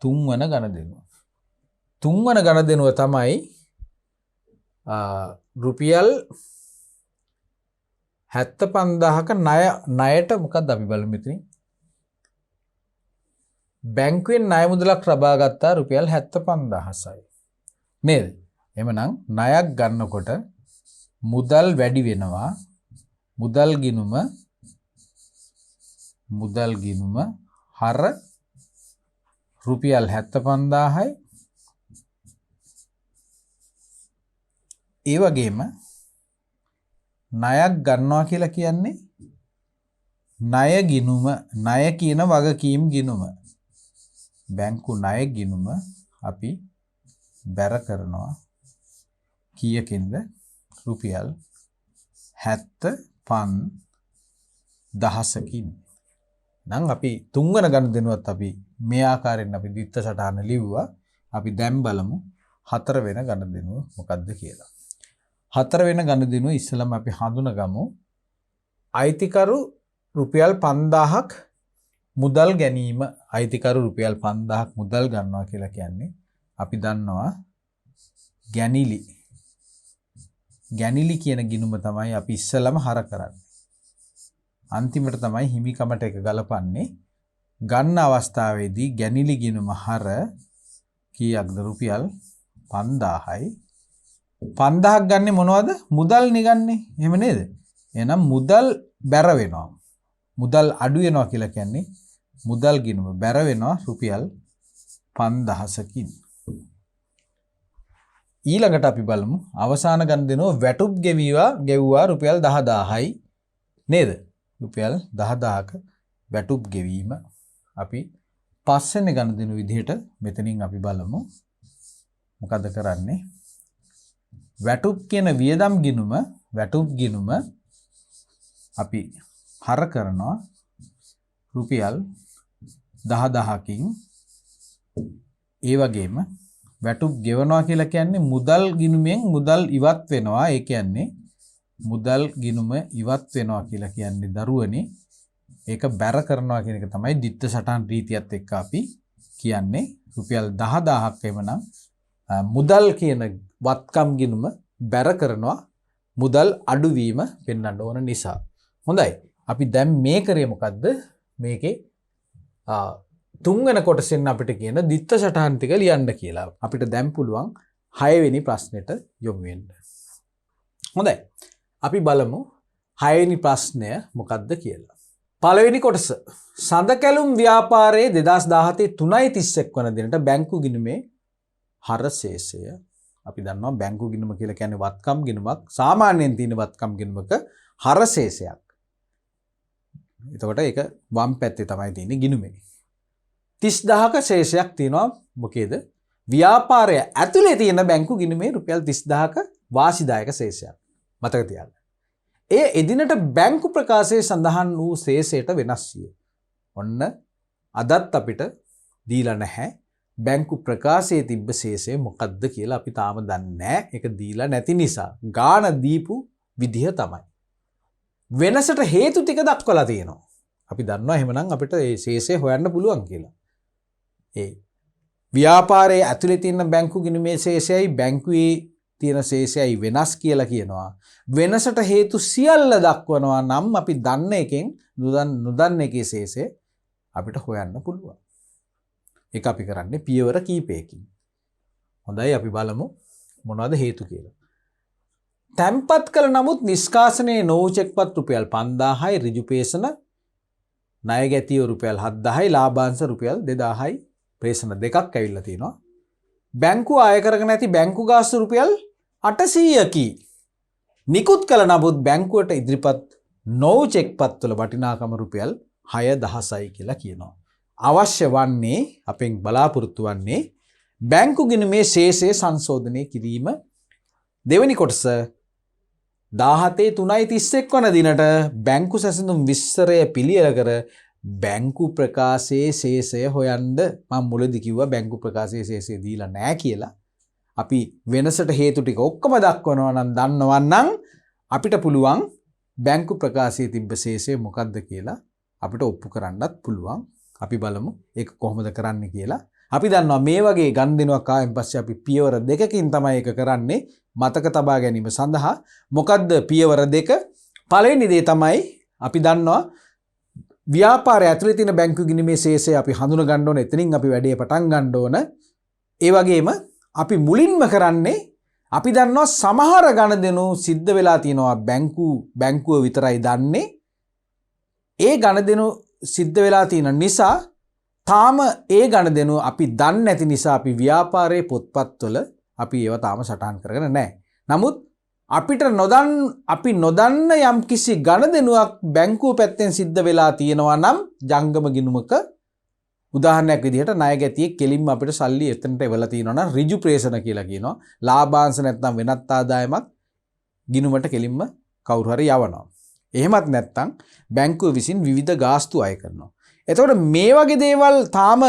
තුන්වන ගණදෙනුව. තුන්වන ගණදෙනුව තමයි රුපියල් 75000ක ණයට මොකක්ද අපි බලමු මෙතනින්. බැංකුවෙන් ණය මුදලක් ලබා ගත්තා රුපියල් 75000යි. නේද? එහෙමනම් ණයක් ගන්නකොට මුදල් වැඩි වෙනවා. මුදල් ගිණුම හර රුපියල් 75000යි. ඒ වගේම ණයක් ගන්නවා කියලා කියන්නේ ණය ගිණුම, ණය කියන වගකීම් ගිණුම. බැංකු ණය ගිණුම අපි බැර කරනවා කීයකින්ද? රුපියල් 75000කින්. නම් අපි තුන්වන ගණදෙනුවත් අපි මේ ආකාරයෙන් අපි දිත්ත සටහන ලිව්වා. අපි දැන් බලමු හතර වෙන ගණදෙනුව මොකක්ද කියලා. හතර වෙන ගණදෙනුව ඉස්සෙල්ලාම අපි හඳුනගමු. අයිතිකරු රුපියල් 5000ක් මුදල් ගැනීම. අයිතිකරු රුපියල් 5000ක් මුදල් ගන්නවා කියලා කියන්නේ අපි දන්නවා ගැනිලි කියන ගිණුම තමයි අපි ඉස්සෙල්ලාම හර කරන්නේ. අන්තිමට තමයි හිමිකමට එක ගලපන්නේ. ගන්න අවස්ථාවේදී ගැනිලි ගිණුම හර කීයක්ද? රුපියල් 5000යි. 5000ක් ගන්නෙ මොනවද? මුදල් නිගන්නේ. එහෙම නේද? එහෙනම් මුදල් බැර වෙනවා. මුදල් අඩු වෙනවා කියලා කියන්නේ මුදල් ගිණුම බැර වෙනවා රුපියල් 5000කින්. ඊළඟට අපි බලමු අවසාන ගණදෙනුව වැටුප් ගෙවුවා රුපියල් 10000යි. නේද? රුපියල් 10000ක වැටුප් ගෙවීම අපි පස්වෙනි ගණදෙනු විදිහට මෙතනින් අපි බලමු මොකද කරන්නේ. වැටුප් කියන වියදම් ගිණුම වැටුප් ගිණුම අපි හර කරනවා රුපියල් 10000කින්. ඒ වගේම වැටුප් ගෙවනවා කියලා කියන්නේ මුදල් ගිණුමෙන් මුදල් ඉවත් වෙනවා. ඒ කියන්නේ මුදල් ගිණුම ඉවත් වෙනවා කියලා කියන්නේ දරුවනේ ඒක බැර කරනවා කියන එක තමයි දිත්ත සටහන් රීතියත් එක්ක අපි කියන්නේ. රුපියල් 10000ක් එමනම් මුදල් කියන වත්කම් ගිණුම බැර කරනවා මුදල් අඩුවීම පෙන්වන්න ඕන නිසා. හොඳයි. අපි දැන් මේ කරේ මොකද්ද? මේකේ තුන්වෙනි කොටසෙන් අපිට කියන දිත්ත සටහන් ටික ලියන්න කියලා. අපිට දැන් පුළුවන් 6 වෙනි ප්‍රශ්නෙට යොමු වෙන්න. හොඳයි. අපි බලමු 6 වෙනි ප්‍රශ්නය මොකක්ද කියලා. පළවෙනි කොටස. සඳකැලුම් ව්‍යාපාරයේ 2017 3.31 වන දිනට බැංකු ගිණුමේ හර ශේෂය. අපි දන්නවා බැංකු ගිණුම කියලා කියන්නේ වත්කම් ගිණුමක්. සාමාන්‍යයෙන් තියෙන වත්කම් ගිණුමක හර ශේෂයක්. එතකොට ඒක වම් පැත්තේ තමයි තියෙන්නේ ගිණුමේ. 30000ක ශේෂයක් තියෙනවා මොකේද? ව්‍යාපාරය ඇතුලේ තියෙන බැංකු ගිණුමේ රුපියල් 30000ක වාසිදායක ශේෂයක්. මතක තියාගන්න. ඒ එදිනට බැංකු ප්‍රකාශයේ සඳහන් වූ ශේෂයට වෙනස් විය. ඔන්න අදත් අපිට දීලා නැහැ. බැංකු ප්‍රකාශයේ තිබ්බ ශේෂය මොකක්ද කියලා අපි තාම දන්නේ නැහැ. ඒක දීලා නැති නිසා ගාණ දීපු විදිහ තමයි. වෙනසට හේතු ටික දක්වලා තියෙනවා. අපි දන්නවා එහෙමනම් අපිට මේ ශේෂය හොයන්න පුළුවන් කියලා. ඒ ව්‍යාපාරයේ ඇතුලේ තියෙන බැංකු ගිණුමේ ශේෂයයි බැංකුවේ තියෙන ශේෂයයි වෙනස් කියලා කියනවා. වෙනසට හේතු සියල්ල දක්වනවා නම් අපි දන්න එකෙන් නොදන්න එකේ ශේෂය අපිට හොයන්න පුළුවන්. ඒක අපි කරන්නේ පියවර කීපයකින්. හොඳයි අපි බලමු මොනවද හේතු කියලා. තැන්පත් කළ නමුත් නිෂ්කාශනයේ නොවූ චෙක්පත් රුපියල් 5000යි ඍජු පේෂණ ණය ගැතිය රුපියල් 7000යි ලාභාංශ රුපියල් 2000යි පේෂණ දෙකක් ඇවිල්ලා තිනවා. බැංකුව අය කරගෙන ඇති බැංකු ගාස්තු රුපියල් 800කි. නිකුත් කළ නමුත් බැංකුවට ඉදිරිපත් නොවූ චෙක්පත් වල වටිනාකම රුපියල් 6000යි කියලා කියනවා. අවශ්‍ය වන්නේ අපෙන් බලාපොරොත්තු වන්නේ බැංකු ගිණුමේ ශේෂය සංශෝධනය කිරීම. දෙවෙනි කොටස 17/3/31 වන දිනට බැංකු සැසඳුම් විස්තරය පිළියෙල කර බැංකු ප්‍රකාශයේ ශේෂය හොයන්න. මම මුලදී කිව්වා බැංකු ප්‍රකාශයේ ශේෂය දීලා නැහැ කියලා. අපි වෙනසට හේතු ටික ඔක්කොම දක්වනවා නම් දන්නවනම් අපිට පුළුවන් බැංකු ප්‍රකාශයේ තිබ්බ ශේෂය මොකක්ද කියලා අපිට ඔප්පු කරන්නත් පුළුවන්. අපි බලමු ඒක කොහොමද කරන්න කියලා. අපි දන්නවා මේ වගේ ගනුදෙනුවක් ආවෙන් පස්සේ අපි පියවර දෙකකින් තමයි ඒක කරන්නේ. මතක තබා ගැනීම සඳහා මොකද්ද පියවර දෙක? පළවෙනි දේ තමයි අපි දන්නවා ව්‍යාපාරය ඇතුලේ තියෙන බැංකු ගිණුමේ ශේෂය අපි හඳුන ගන්න ඕන. එතනින් අපි වැඩේ පටන් ගන්න ඕන. ඒ වගේම අපි මුලින්ම කරන්නේ අපි දන්නවා සමහර ගණදෙනු සිද්ධ වෙලා තියෙනවා බැංකුව විතරයි දන්නේ. ඒ ගණදෙනු සිද්ධ වෙලා තියෙන නිසා තාම ඒ ගණදෙනු අපි දන්නේ නැති නිසා අපි ව්‍යාපාරයේ පොත්පත්වල අපි ඒව තාම සටහන් කරගෙන නැහැ. නමුත් අපි නොදන්න යම් කිසි ගණදෙනුවක් බැංකුව පැත්තෙන් සිද්ධ වෙලා තියෙනවා නම් ජංගම ගිණුමක උදාහරණයක් විදිහට ණය ගැතියේ කෙලින්ම අපිට සල්ලි එතනට එවලා තියෙනවා නම් ඍජු ප්‍රේෂණ කියලා කියනවා. ලාභාංශ නැත්නම් වෙනත් ආදායමක් ගිණුමට කෙලින්ම කවුරු හරි යවනවා. එහෙමත් නැත්නම් බැංකුව විසින් විවිධ ගාස්තු අය කරනවා. එතකොට මේ වගේ දේවල් තාම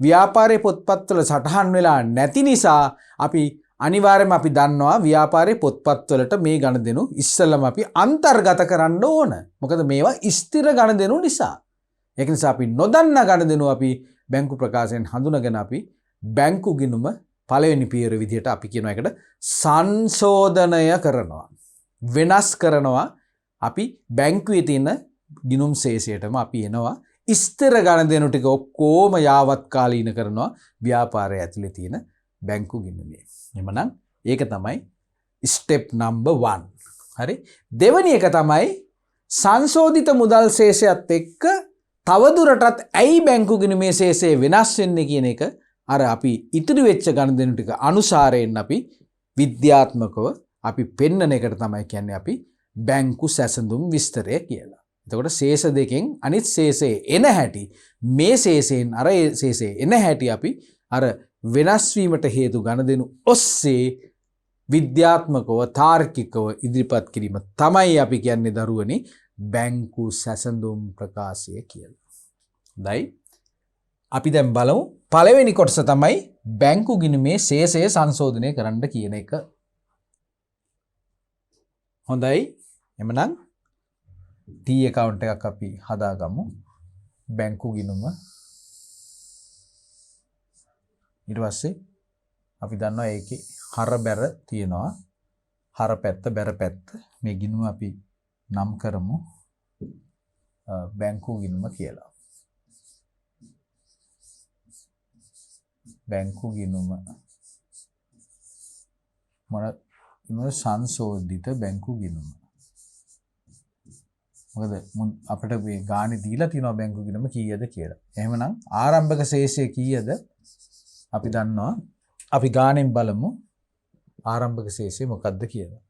ව්‍යාපාරයේ පොත්පත්වල සටහන් වෙලා නැති නිසා අපි අනිවාර්යයෙන්ම අපි දන්නවා ව්‍යාපාරයේ පොත්පත්වලට මේ ගණදෙනු ඉස්සෙල්ලම අපි අන්තර්ගත කරන්න ඕන. මොකද මේවා ස්ථිර ගණදෙනු නිසා. ඒක නිසා අපි නොදන්න ගණදෙනු අපි බැංකු ප්‍රකාශයෙන් හඳුනගෙන අපි බැංකු ගිණුම පළවෙනි පියවර විදිහට අපි කියනවා ඒකට සංශෝධනය කරනවා. වෙනස් කරනවා. අපි බැංකුවේ තියෙන ගිණුම් ශේෂයටම අපි එනවා. ස්ථිර ගණදෙනු ටික ඔක්කොම යාවත් කාලීන කරනවා ව්‍යාපාරය ඇතුලේ තියෙන බැංකු ගිණුමේ. එhmenan ඒක තමයි ස්ටෙප් නම්බර් 1. හරි. දෙවෙනි එක තමයි සංශෝධිත මුදල් ශේෂයත් එක්ක තවදුරටත් ඇයි බැංකු ගිණුමේ ශේෂය වෙනස් වෙන්නේ කියන එක අර අපි ඉතිරි වෙච්ච ගණදෙනු ටික අනුසාරයෙන් අපි විද්‍යාත්මකව අපි පෙන්නන එකට තමයි කියන්නේ අපි බැංකු සැසඳුම් විස්තරය කියලා. එතකොට ශේෂ දෙකෙන් අනිත් ශේෂයේ එන හැටි මේ ශේෂයෙන් අර ශේෂයේ එන හැටි අපි අර වෙනස් වීමට හේතු ගණදෙනු ඔස්සේ විද්‍යාත්මකව තාර්කිකව ඉදිරිපත් කිරීම තමයි අපි කියන්නේ දරුවනේ බැංකු සැසඳුම් ප්‍රකාශය කියලා. හොඳයි. අපි දැන් බලමු පළවෙනි කොටස තමයි බැංකු ගිණුමේ ශේෂය සංශෝධනය කරන්න කියන එක. හොඳයි. එhmenan T account එකක් අපි හදාගමු. බැංකු ගිණුම. ඊට පස්සේ අපි දන්නවා ඒකේ හර බැර තියෙනවා. හර පැත්ත බැර පැත්ත. මේ ගිණුම අපි නම් කරමු බැංකු ගිණුම කියලා. බැංකු ගිණුම මොන සංශෝධිත බැංකු ගිණුම. මොකද අපිට මේ ගානේ දීලා තියෙනවා බැංකු ගිණුම කීයද කියලා. එහෙමනම් ආරම්භක ශේෂය කීයද? අපි දන්නවා. අපි ගානෙන් බලමු ආරම්භක ශේෂය මොකක්ද කියලා.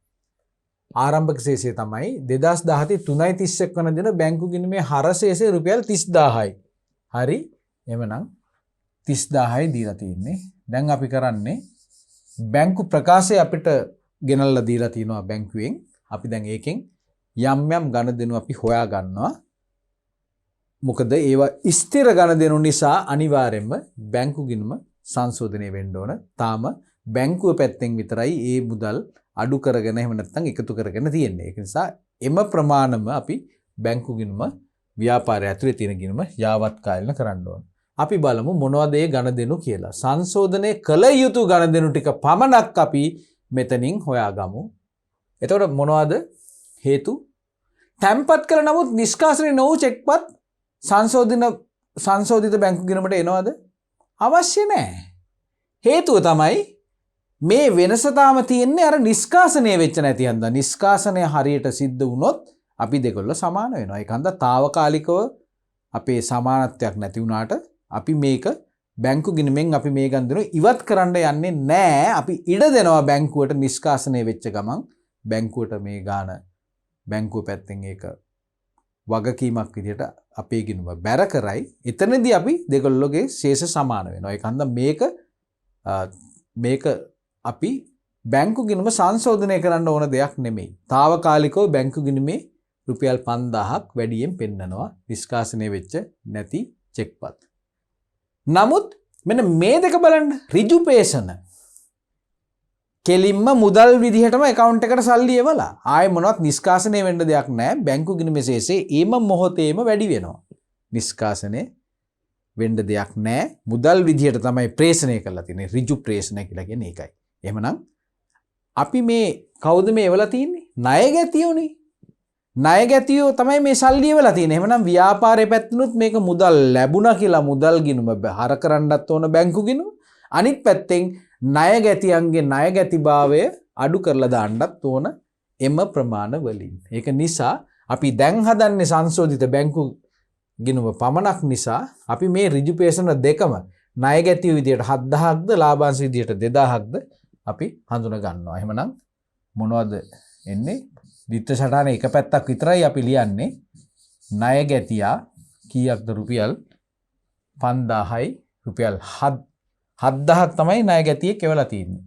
ආරම්භක ශේෂය තමයි 2017 3.31 වන දින බැංකු ගිණුමේ හර ශේෂය රුපියල් 30000යි. හරි. එහෙමනම් 30000යි දීලා තියෙන්නේ. දැන් අපි කරන්නේ බැංකු ප්‍රකාශය අපිට ගෙනල්ලා දීලා තිනවා බැංකුවෙන්. අපි දැන් ඒකෙන් යම් යම් ගණදෙනු අපි හොයා ගන්නවා. මොකද ඒවා ස්ථිර ගණදෙනු නිසා අනිවාර්යයෙන්ම බැංකු ගිණුම සංශෝධනය වෙන්න ඕන. තාම බැංකුව පැත්තෙන් විතරයි ඒ මුදල් අඩු කරගෙන එහෙම නැත්නම් එකතු කරගෙන තියෙන්නේ. ඒක නිසා එම ප්‍රමාණම අපි බැංකු ගිණුම ව්‍යාපාරය ඇතුලේ තියෙන ගිණුම යාවත් කාලීන කරන්න ඕන. අපි බලමු මොනවද ඒ ගණදෙනු කියලා. සංශෝධනය කළ යුතු ගණදෙනු ටික පමණක් අපි මෙතනින් හොයාගමු. එතකොට මොනවද හේතු? තැම්පත් කළ නමුත් නිෂ්කාශනය නොවූ චෙක්පත් සංශෝධිත බැංකු ගිණුමට එනවද? අවශ්‍ය නැහැ. හේතුව තමයි මේ වෙනස තාම තියෙන්නේ අර නිෂ්කාශනය වෙච්ච නැති හන්දා. නිෂ්කාශනය හරියට සිද්ධ වුණොත් අපි දෙකොල්ල සමාන වෙනවා. ඒක හන්දා తాවකාලිකව අපේ සමානත්වයක් නැති වුණාට අපි මේක බැංකු ගිණුමෙන් අපි මේ ගන්න ඉවත් කරන්න යන්නේ නැහැ. අපි ඉඩ දෙනවා බැංකුවට නිෂ්කාශනය වෙච්ච ගමන් බැංකුවට මේ ගාන බැංකුව පැත්තෙන් ඒක වගකීමක් විදිහට අපේ ගිණුම බැර කරයි. එතනදී අපි දෙකොල්ලෝගේ ශේෂ සමාන වෙනවා. ඒක හන්දා මේක අපි බැංකු ගිණුම සංශෝධනය කරන්න ඕන දෙයක් නෙමෙයි. తాවකාලිකව බැංකු ගිණුමේ රුපියල් 5000ක් වැඩියෙන් පෙන්නනවා නිෂ්කාශනය වෙච්ච නැති චෙක්පත්. නමුත් මෙන්න මේ දෙක බලන්න ඍජු පේෂණ කෙලින්ම මුදල් විදිහටම account එකට සල්ලි එවලා ආයෙ මොනවත් නිෂ්කාශනය වෙන්න දෙයක් නැහැ. බැංකු ගිණුමේ ශේෂය ඊම මොහොතේම වැඩි වෙනවා. නිෂ්කාශනය වෙන්න දෙයක් නැහැ. මුදල් විදිහට තමයි ප්‍රේෂණය කරලා තියෙන්නේ. ඍජු ප්‍රේෂණය කියලා කියන්නේ ඒකයි. එහෙමනම් අපි මේ කවුද මේ එවලා තියෙන්නේ? ණයගැතියෝනේ. ණයගැතියෝ තමයි මේ සල්ලි එවලා තියෙන්නේ. එහෙමනම් ව්‍යාපාරයේ පැත්තනොත් මේක මුදල් ලැබුණා කියලා මුදල් ගිණුම හර කරන්නත් ඕන බැංකු ගිණුම. අනිත් පැත්තෙන් ණයගැතියන්ගේ ණයගැතිභාවය අඩු කරලා දාන්නත් ඕන එම ප්‍රමාණ වලින්. ඒක නිසා අපි දැන් හදන්නේ සංශෝධිත බැංකු ගිණුම පමණක් නිසා අපි මේ ඍජු පේෂණ දෙකම ණයගැතිය විදියට 7000ක්ද ලාභාංශ විදියට 2000ක්ද අපි හඳුනා ගන්නවා. එහෙමනම් මොනවද එන්නේ? විත්ත සටහනේ එක පැත්තක් විතරයි අපි ලියන්නේ. ණයගැතියා කීයක්ද? රුපියල් 5000යි රුපියල් 7000ක් තමයි ණයගැතියේ කෙවලා තියෙන්නේ.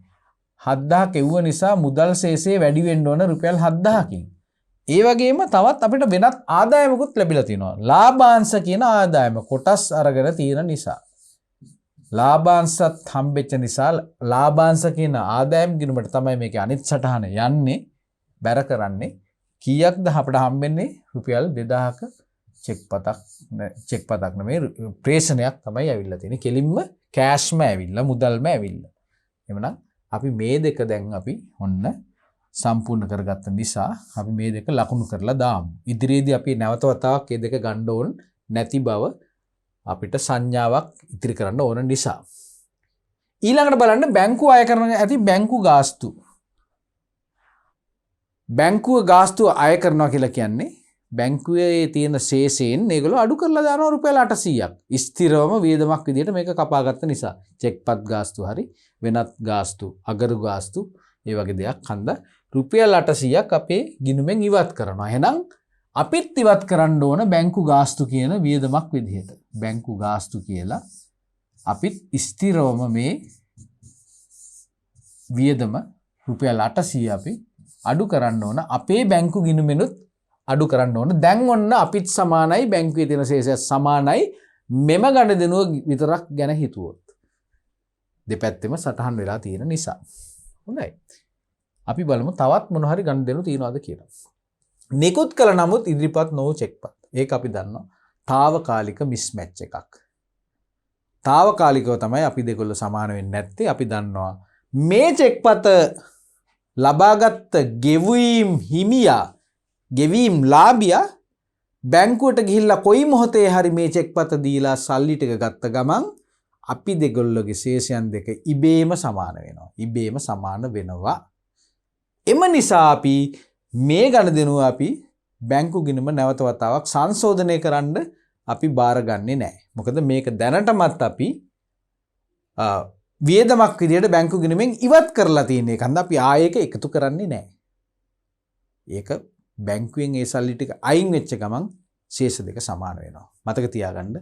7000 කෙවුව නිසා මුදල් ශේෂය වැඩි වෙන්න ඕන රුපියල් 7000කින්. ඒ වගේම තවත් අපිට වෙනත් ආදායමකුත් ලැබිලා තියෙනවා. ලාභාංශ කියන ආදායම කොටස් අරගෙන තියෙන නිසා. ලාභාංශත් හම්බෙච්ච නිසා ලාභාංශ කියන ආදායම් ගිණුමට තමයි මේකේ අනිත් සටහන යන්නේ. බැර කරන්නේ කීයක්ද අපිට හම්බෙන්නේ? රුපියල් 2000ක චෙක්පතක් නෙමෙයි ප්‍රේෂණයක් තමයි ඇවිල්ලා තියෙන්නේ. කෙලින්ම කෑෂ්ම ඇවිල්ලා මුදල්ම ඇවිල්ලා. එhmenan අපි මේ දෙක දැන් අපි ඔන්න සම්පූර්ණ කරගත්ත නිසා අපි මේ දෙක ලකුණු කරලා දාමු. ඉදිරියේදී අපි නැවත වතාවක් මේ දෙක ගන්න ඕන නැති බව අපිට සංඥාවක් ඉතිරි කරන්න ඕන නිසා. ඊළඟට බලන්න බැංකුව අය කරන ඇති බැංකු ගාස්තු. බැංකුව ගාස්තුව අය කරනවා කියලා කියන්නේ බැංකුවේ තියෙන ශේෂයෙන් ඒගොල්ලෝ අඩු කරලා දානවා රුපියල් 800ක්. ස්ථිරවම වියදමක් විදිහට මේක කපාගත්ත නිසා. චෙක්පත් ගාස්තු හරි වෙනත් ගාස්තු, අගරු ගාස්තු ඒ වගේ දෙයක් හන්දා රුපියල් 800ක් අපේ ගිණුමෙන් ඉවත් කරනවා. එහෙනම් අපිත් ඉවත් කරන්න ඕන බැංකු ගාස්තු කියන වියදමක් විදිහට. බැංකු ගාස්තු කියලා අපිත් ස්ථිරවම මේ වියදම රුපියල් 800 අපි අඩු කරන්න ඕන. අපේ බැංකු ගිණුමෙනුත් අඩු කරන්න ඕන. දැන් ඔන්න අපිත් සමානයි බැංකුවේ තියෙන ශේෂයත් සමානයි මෙම ගණදෙනුව විතරක් ගැන හිතුවොත්. දෙපැත්තෙම සටහන් වෙලා තියෙන නිසා. හොඳයි. අපි බලමු තවත් මොන හරි ගණදෙනු තියනවාද කියලා. නිකුත් කළ නමුත් ඉදිරිපත් නොවූ චෙක්පත්. ඒක අපි දන්නවා తాවකාලික මිස්මැච් එකක්. తాවකාලිකව තමයි අපි දෙකොල්ල සමාන වෙන්නේ නැත්තේ. අපි දන්නවා මේ චෙක්පත ලබාගත් ගෙවීම් හිමියා ගෙවීම් ලාභියා බැංකුවට ගිහිල්ලා කොයි මොහොතේ හරි මේ චෙක්පත දීලා සල්ලි ටික ගත්ත ගමන් අපි දෙගොල්ලෝගේ ශේෂයන් දෙක ඉබේම සමාන වෙනවා. ඉබේම සමාන වෙනවා. එම නිසා අපි මේ ගණදෙනුව අපි බැංකු ගිණුම නැවත වතාවක් සංශෝධනය කරන්න අපි බාරගන්නේ නැහැ. මොකද මේක දැනටමත් අපි වියදමක් විදියට බැංකු ගිණුමෙන් ඉවත් කරලා තියෙන එක. හන්ද අපි ආයෙක එකතු කරන්නේ නැහැ. ඒක බැංකුවෙන් ඒ සල්ලි ටික අයින් වෙච්ච ගමන් ශේෂ දෙක සමාන වෙනවා. මතක තියාගන්න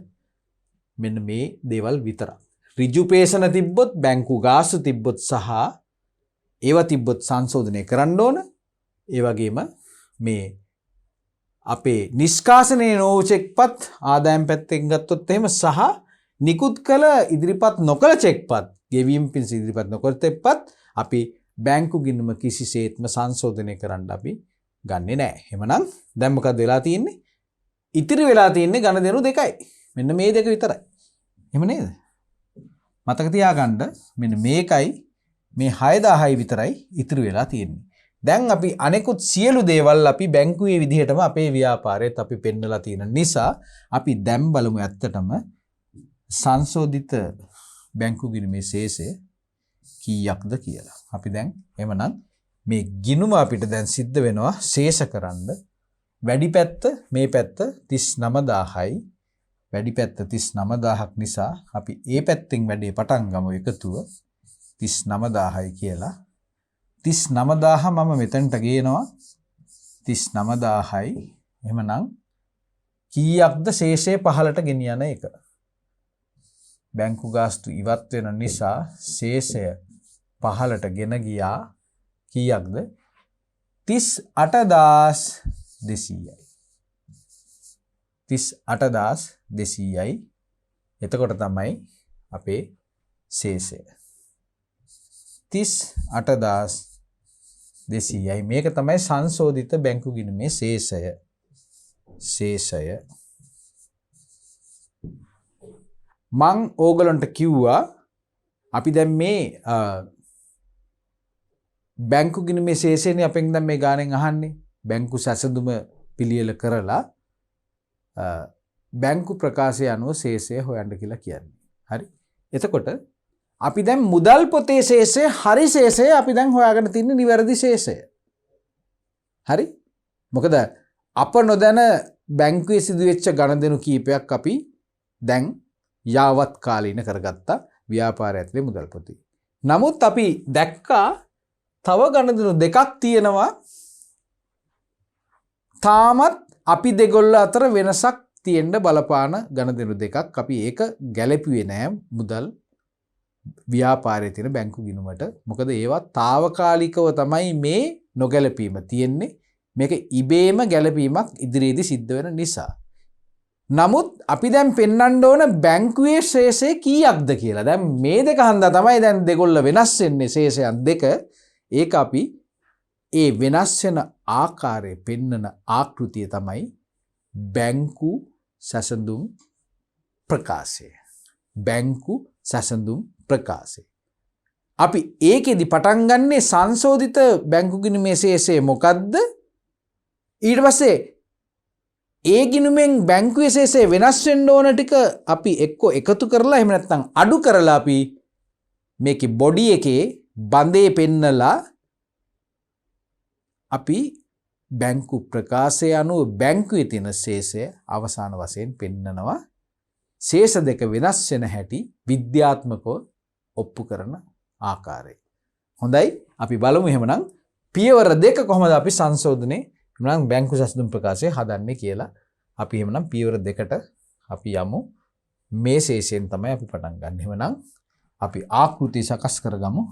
මෙන්න මේ දේවල් විතරක්. ඍජු පේෂණ තිබ්බොත් බැංකු ගාස්තු තිබ්බොත් සහ ඒවා තිබ්බොත් සංශෝධනය කරන්න ඕන. ඒ වගේම මේ අපේ නිෂ්කාසනයේ නොවු චෙක්පත් ආදායම් පැත්තෙන් ගත්තොත් එහෙම සහ නිකුත් කළ ඉදිරිපත් නොකළ චෙක්පත් ගෙවීම පිණිස ඉදිරිපත් නොකළ චෙක්පත් අපි බැංකු ගිණුම කිසිසේත්ම සංශෝධනය කරන්න අපි ගන්නෙ නැහැ. එහෙමනම් දැන් මොකද වෙලා තියෙන්නේ? ඉතිරි වෙලා තියෙන්නේ ගණදෙනු දෙකයි. මෙන්න මේ දෙක විතරයි. එහෙම නේද? මතක තියාගන්න මෙන්න මේකයි මේ 6000යි විතරයි ඉතිරි වෙලා තියෙන්නේ. දැන් අපි අනෙකුත් සියලු දේවල් අපි බැංකුවේ විදිහටම අපේ ව්‍යාපාරයේත් අපි පෙන්නලා තියෙන නිසා අපි දැන් බලමු ඇත්තටම සංශෝධිත බැංකු ගිණුමේ ශේෂය කීයක්ද කියලා. අපි දැන් එhmenan මේ ගිණුම අපිට දැන් සිද්ධ වෙනවා ශේෂ කරන්න. වැඩි පැත්ත මේ පැත්ත 39000යි. වැඩි පැත්ත 39000ක් නිසා අපි ඒ පැත්තෙන් වැඩේ පටන් ගමු එකතුව 39000යි කියලා. 39000 මම මෙතනට ගේනවා 39000යි. එහෙමනම් කීයක්ද ශේෂය පහලට ගෙනියන එක? බැංකු ගාස්තු ඉවත් වෙන නිසා ශේෂය පහලට ගෙන ගියා කීයක්ද? 38200යි. 38200යි. එතකොට තමයි අපේ ශේෂය 38200යි. මේක තමයි සංශෝධිත බැංකු ගිණුමේ ශේෂය. මං ඕගලන්ට කිව්වා අපි දැන් මේ බැංකු ගිණුමේ ශේෂයනේ අපෙන් දැන් මේ ගානෙන් අහන්නේ. බැංකු සැසඳුම පිළියෙල කරලා බැංකු ප්‍රකාශය අනුව ශේෂය හොයන්න කියලා කියන්නේ. හරි. එතකොට අපි දැන් මුදල් පොතේ ශේෂය හරි ශේෂය අපි දැන් හොයාගෙන තින්නේ නිවැරදි ශේෂය. හරි? මොකද අප නොදැන බැංකුවේ සිදුවෙච්ච ගණදෙනු කීපයක් අපි දැන් යාවත් කාලීන කරගත්තා ව්‍යාපාරය ඇතුලේ මුදල් පොතේ. නමුත් අපි දැක්කා තව ගණදෙනු දෙකක් තියෙනවා. තාමත් අපි දෙගොල්ල අතර වෙනසක් තියෙන්න බලපාන ගණදෙනු දෙකක්. අපි ඒක ගැලපුවේ නෑ මුදල් ව්‍යාපාරයේ තියෙන බැංකු ගිණුමට. මොකද ඒවා తాවකාලිකව තමයි මේ නොගැලපීම තියෙන්නේ. මේක ඉබේම ගැලපීමක් ඉදිරියේදී සිද්ධ වෙන නිසා. නමුත් අපි දැන් පෙන්වන්න ඕන බැංකුවේ ශේෂය කීයක්ද කියලා. දැන් මේ දෙක හන්දා තමයි දැන් දෙගොල්ල වෙනස් වෙන්නේ ශේෂයන් දෙක. ඒක අපි ඒ වෙනස් වෙන ආකාරය පෙන්වන ආකෘතිය තමයි බැංකු සැසඳුම් ප්‍රකාශය. බැංකු සැසඳුම් ප්‍රකාශය. අපි ඒකෙදි පටන් ගන්නේ සංශෝධිත බැංකු ගිණුමේ ශේෂය මොකද්ද? ඊට පස්සේ ඒ ගිණුමෙන් බැංකුවේ ශේෂය වෙනස් වෙන්න ඕන ටික අපි එක්ක එකතු කරලා එහෙම නැත්නම් අඩු කරලා අපි මේකේ බොඩි එකේ බඳේ පෙන්නලා අපි බැංකු ප්‍රකාශය අනුව බැංකුවේ තියෙන ශේෂය අවසාන වශයෙන් පෙන්නනවා. ශේෂ දෙක වෙනස් වෙන හැටි විද්‍යාත්මකව ඔප්පු කරන ආකාරය. හොඳයි අපි බලමු එහෙමනම් පියවර දෙක කොහොමද අපි සංශෝධනයේ එහෙනම් බැංකු සැසඳුම් ප්‍රකාශය හදන්නේ කියලා. අපි එහෙමනම් පියවර දෙකට අපි යමු. මේ ශේෂයෙන් තමයි අපි පටන් ගන්න. එහෙමනම් අපි ආකෘති සකස් කරගමු.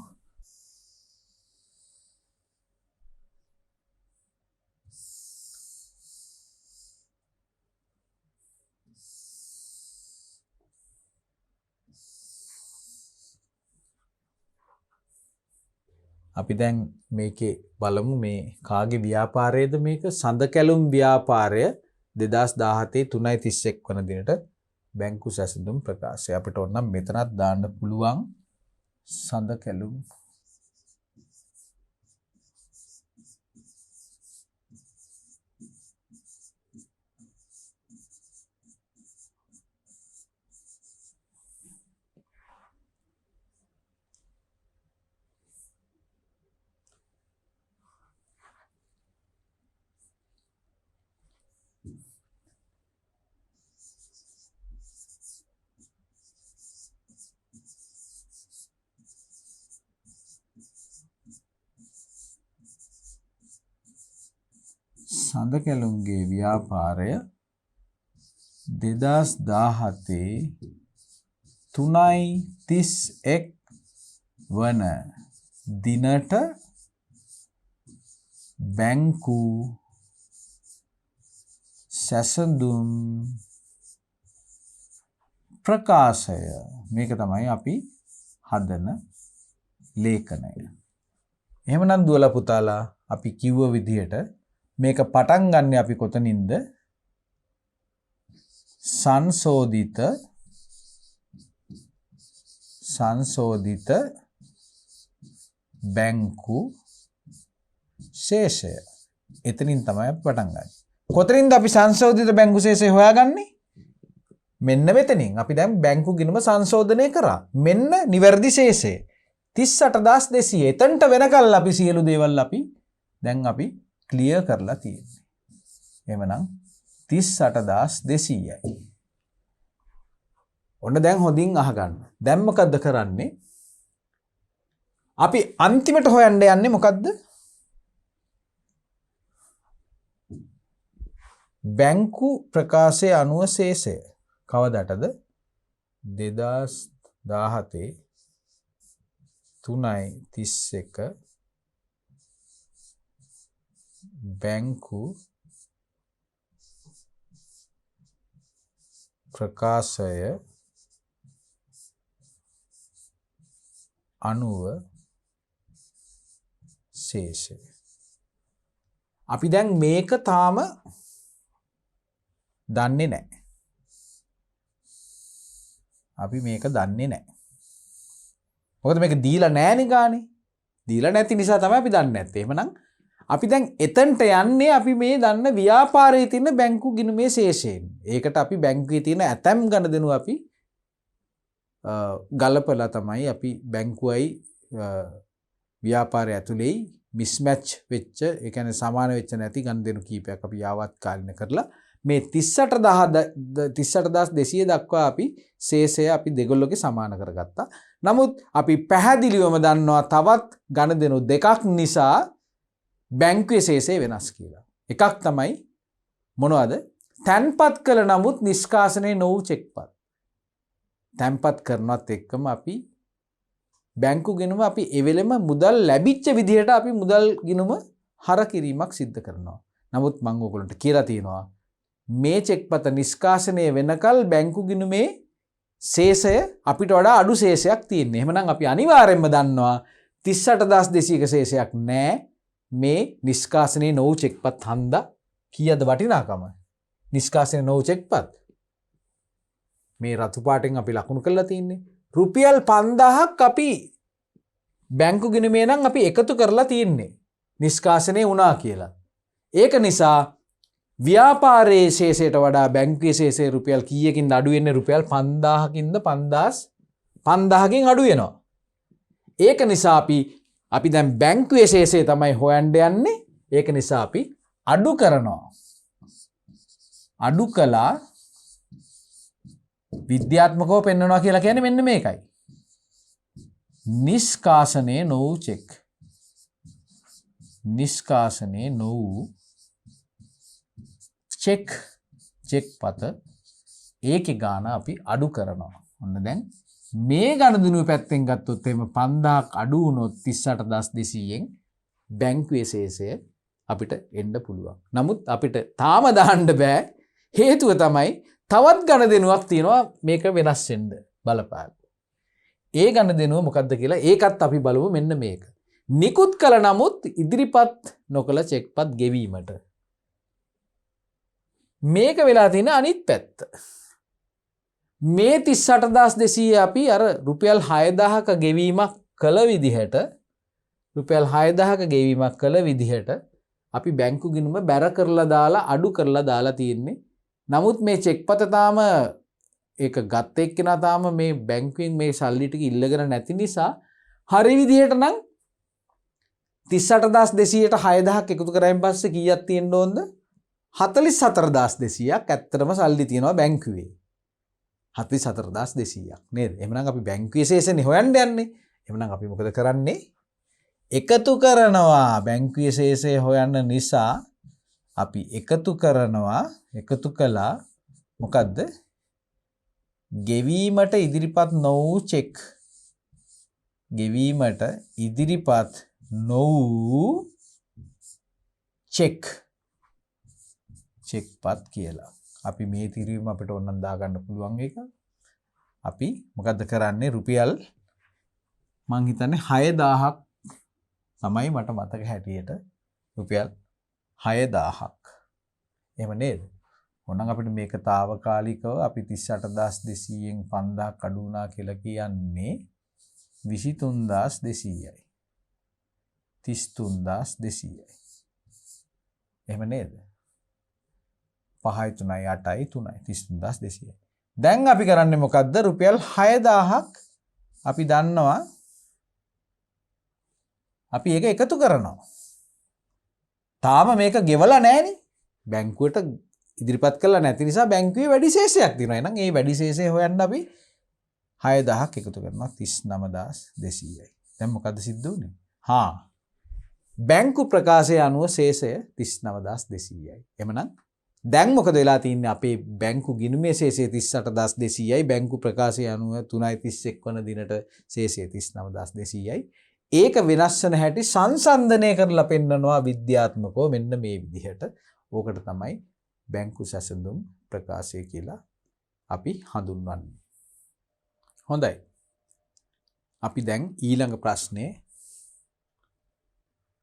අපි දැන් මේකේ බලමු මේ කාගේ ව්‍යාපාරයේද මේක? සඳකැලුම් ව්‍යාපාරය 2017 3:31 වන දිනට බැංකු සැසඳුම් ප්‍රකාශය. අපිට ඕනනම් මෙතනත් දාන්න පුළුවන් සඳකැලුම් සඳකැලුම්ගේ ව්‍යාපාරය 2017 3:31 වන දිනට බැංකු සැසඳුම් ප්‍රකාශය. මේක තමයි අපි හදන ලේඛනය. එහෙමනම් දුවලා පුතාලා අපි කිව්ව විදිහට මේක පටන් ගන්න අපි කොතනින්ද? සංශෝධිත බැංකු ශේෂය. එතනින් තමයි අපි පටන් ගන්නේ. කොතනින්ද අපි සංශෝධිත බැංකු ශේෂය හොයාගන්නේ? මෙන්න මෙතනින්. අපි දැන් බැංකු ගිණුම සංශෝධනය කරා. මෙන්න නිවැරදි ශේෂය 38200. එතනට වෙනකල් අපි සියලු දේවල් දැන් අපි ක්ලියර් කරලා තියෙන්නේ. එහෙමනම් 38200යි. ඔන්න දැන් හොඳින් අහගන්න. දැන් මොකද්ද කරන්නේ? අපි අන්තිමට හොයන්න යන්නේ මොකද්ද? බැංකු ප්‍රකාශයේ අනුව ශේෂය. කවදටද? 2017 3.31 බැංකු ප්‍රකාශය අනුව ශේෂය. අපි දැන් මේක තාම දන්නේ නැහැ. අපි මේක දන්නේ නැහැ. මොකද මේක දීලා නැහැනේ ගානේ. දීලා නැති නිසා තමයි අපි දන්නේ නැත්තේ. එහෙමනම් අපි දැන් එතනට යන්නේ අපි මේ දන්න ව්‍යාපාරයේ තියෙන බැංකු ගිණුමේ ශේෂයෙන්. ඒකට අපි බැංකුවේ තියෙන ඇතැම් ගණදෙනු අපි ගලපලා තමයි අපි බැංකුවයි ව්‍යාපාරය ඇතුලේ මිස්මැච් වෙච්ච, ඒ කියන්නේ සමාන වෙච්ච නැති ගණදෙනු කීපයක් අපි යාවත් කාලින කරලා මේ 38200 දක්වා අපි ශේෂය අපි දෙගොල්ලෝගේ සමාන කරගත්තා. නමුත් අපි පැහැදිලිවම දන්නවා තවත් ගණදෙනු දෙකක් නිසා බැංකුවේ ශේෂය වෙනස් කියලා. එකක් තමයි මොනවද? තැන්පත් කළ නමුත් නිෂ්කාශනය නොවූ චෙක්පත්. තැන්පත් කරනවත් එක්කම අපි බැංකු ගිණුම අපි එවෙලෙම මුදල් ලැබිච්ච විදිහට අපි මුදල් ගිණුම හර කිරීමක් සිද්ධ කරනවා. නමුත් මම ඔයගොල්ලන්ට කියලා තියෙනවා මේ චෙක්පත නිෂ්කාශනය වෙනකල් බැංකු ගිණුමේ ශේෂය අපිට වඩා අඩු ශේෂයක් තියෙනවා. එහෙනම් අපි අනිවාර්යයෙන්ම දන්නවා 38200ක ශේෂයක් නැහැ. මේ නිෂ්කාශනය නොවූ චෙක්පත් හන්දා කීයද වටිනාකම? නිෂ්කාශනය නොවූ චෙක්පත් මේ රතු පාටෙන් අපි ලකුණු කරලා තින්නේ රුපියල් 5000ක් අපි බැංකු ගිණුමේ නම් අපි එකතු කරලා තින්නේ නිෂ්කාශනය වුණා කියලා. ඒක නිසා ව්‍යාපාරයේ ශේෂයට වඩා බැංකුවේ ශේෂය රුපියල් කීයකින්ද අඩු වෙන්නේ? රුපියල් 5000කින්ද 5000කින් අඩු වෙනවා. ඒක නිසා අපි දැන් බැංකුවේ ශේෂය තමයි හොයන්න යන්නේ. ඒක නිසා අපි අඩු කරනවා. අඩු කළා විද්‍යාත්මකව පෙන්වනවා කියලා කියන්නේ මෙන්න මේකයි. නිෂ්කාශනය නොවූ චෙක්. නිෂ්කාශනය නොවූ චෙක්පත ඒකේ ගාන අපි අඩු කරනවා. ඔන්න දැන් මේ ගණදෙනුව පැත්තෙන් ගත්තොත් එහෙම 5000ක් අඩු වුණොත් 38200න් බැංකුවේ ශේෂය අපිට එන්න පුළුවන්. නමුත් අපිට තාම දාන්න බෑ. හේතුව තමයි තවත් ගණදෙනුවක් තියෙනවා මේක වෙනස් වෙන්න බලපාන. ඒ ගණදෙනුව මොකද්ද කියලා ඒකත් අපි බලමු. මෙන්න මේක. නිකුත් කළ නමුත් ඉදිරිපත් නොකළ චෙක්පත් ගෙවීමට. මේක වෙලා තියෙන අනිත් පැත්ත. මේ 38200 අපි අර රුපියල් 6000ක ගෙවීමක් කළ විදිහට අපි බැංකු ගිණුම බැර කරලා දාලා අඩු කරලා දාලා තියෙන්නේ. නමුත් මේ චෙක්පත තාම ඒක ගත්ත එක්කෙනා තාම මේ බැංකුවෙන් මේ සල්ලි ටික ඉල්ලගෙන නැති නිසා හරි විදිහට නම් 38200ට 6000ක් එකතු කරායින් පස්සේ කීයක් තියෙන්න ඕනද? 44200ක් ඇත්තටම සල්ලි තියෙනවා බැංකුවේ. 44200ක් නේද? එහෙනම් අපි බැංකුවේ ශේෂනේ හොයන්න යන්නේ. එහෙනම් අපි මොකද කරන්නේ? එකතු කරනවා. බැංකුවේ ශේෂය හොයන්න නිසා අපි එකතු කළා මොකද්ද? ගෙවීමට ඉදිරිපත් නොවූ චෙක්. ගෙවීමට ඉදිරිපත් නොවූ චෙක් පත් කියලා. අපි මේ තිරීම අපිට ඕනනම් දාගන්න පුළුවන් එක. අපි මොකද්ද කරන්නේ රුපියල් මං හිතන්නේ 6000ක් තමයි මට මතක හැටියට රුපියල් 6000ක්. එහෙම නේද? ඕනනම් අපිට මේක తాවකාලිකව අපි 38200න් 5000ක් අඩු වුණා කියලා කියන්නේ 23200යි. 33200යි. එහෙම නේද? 5යි 3යි 8යි 3යි 33200යි. දැන් අපි කරන්නේ මොකද්ද? රුපියල් 6000ක් අපි දන්නවා අපි ඒක එකතු කරනවා. තාම මේක ගෙවලා නැහෙනේ. බැංකුවට ඉදිරිපත් කළා නැති නිසා බැංකුවේ වැඩි ශේෂයක් තියෙනවා. එහෙනම් ඒ වැඩි ශේෂය හොයන්න අපි 6000ක් එකතු කරනවා 39200යි. දැන් මොකද්ද සිද්ධ වුනේ? බැංකු ප්‍රකාශය අනුව ශේෂය 39200යි. එහෙනම් දැන් මොකද වෙලා තින්නේ? අපේ බැංකු ගිණුමේ ශේෂය 38200යි. බැංකු ප්‍රකාශය අනුව 3.31 වන දිනට ශේෂය 39200යි. ඒක වෙනස් වෙන හැටි සංසන්දනය කරලා පෙන්නනවා විද්‍යාත්මකව මෙන්න මේ විදිහට. ඕකට තමයි බැංකු සැසඳුම් ප්‍රකාශය කියලා අපි හඳුන්වන්නේ. හොඳයි. අපි දැන් ඊළඟ ප්‍රශ්නේ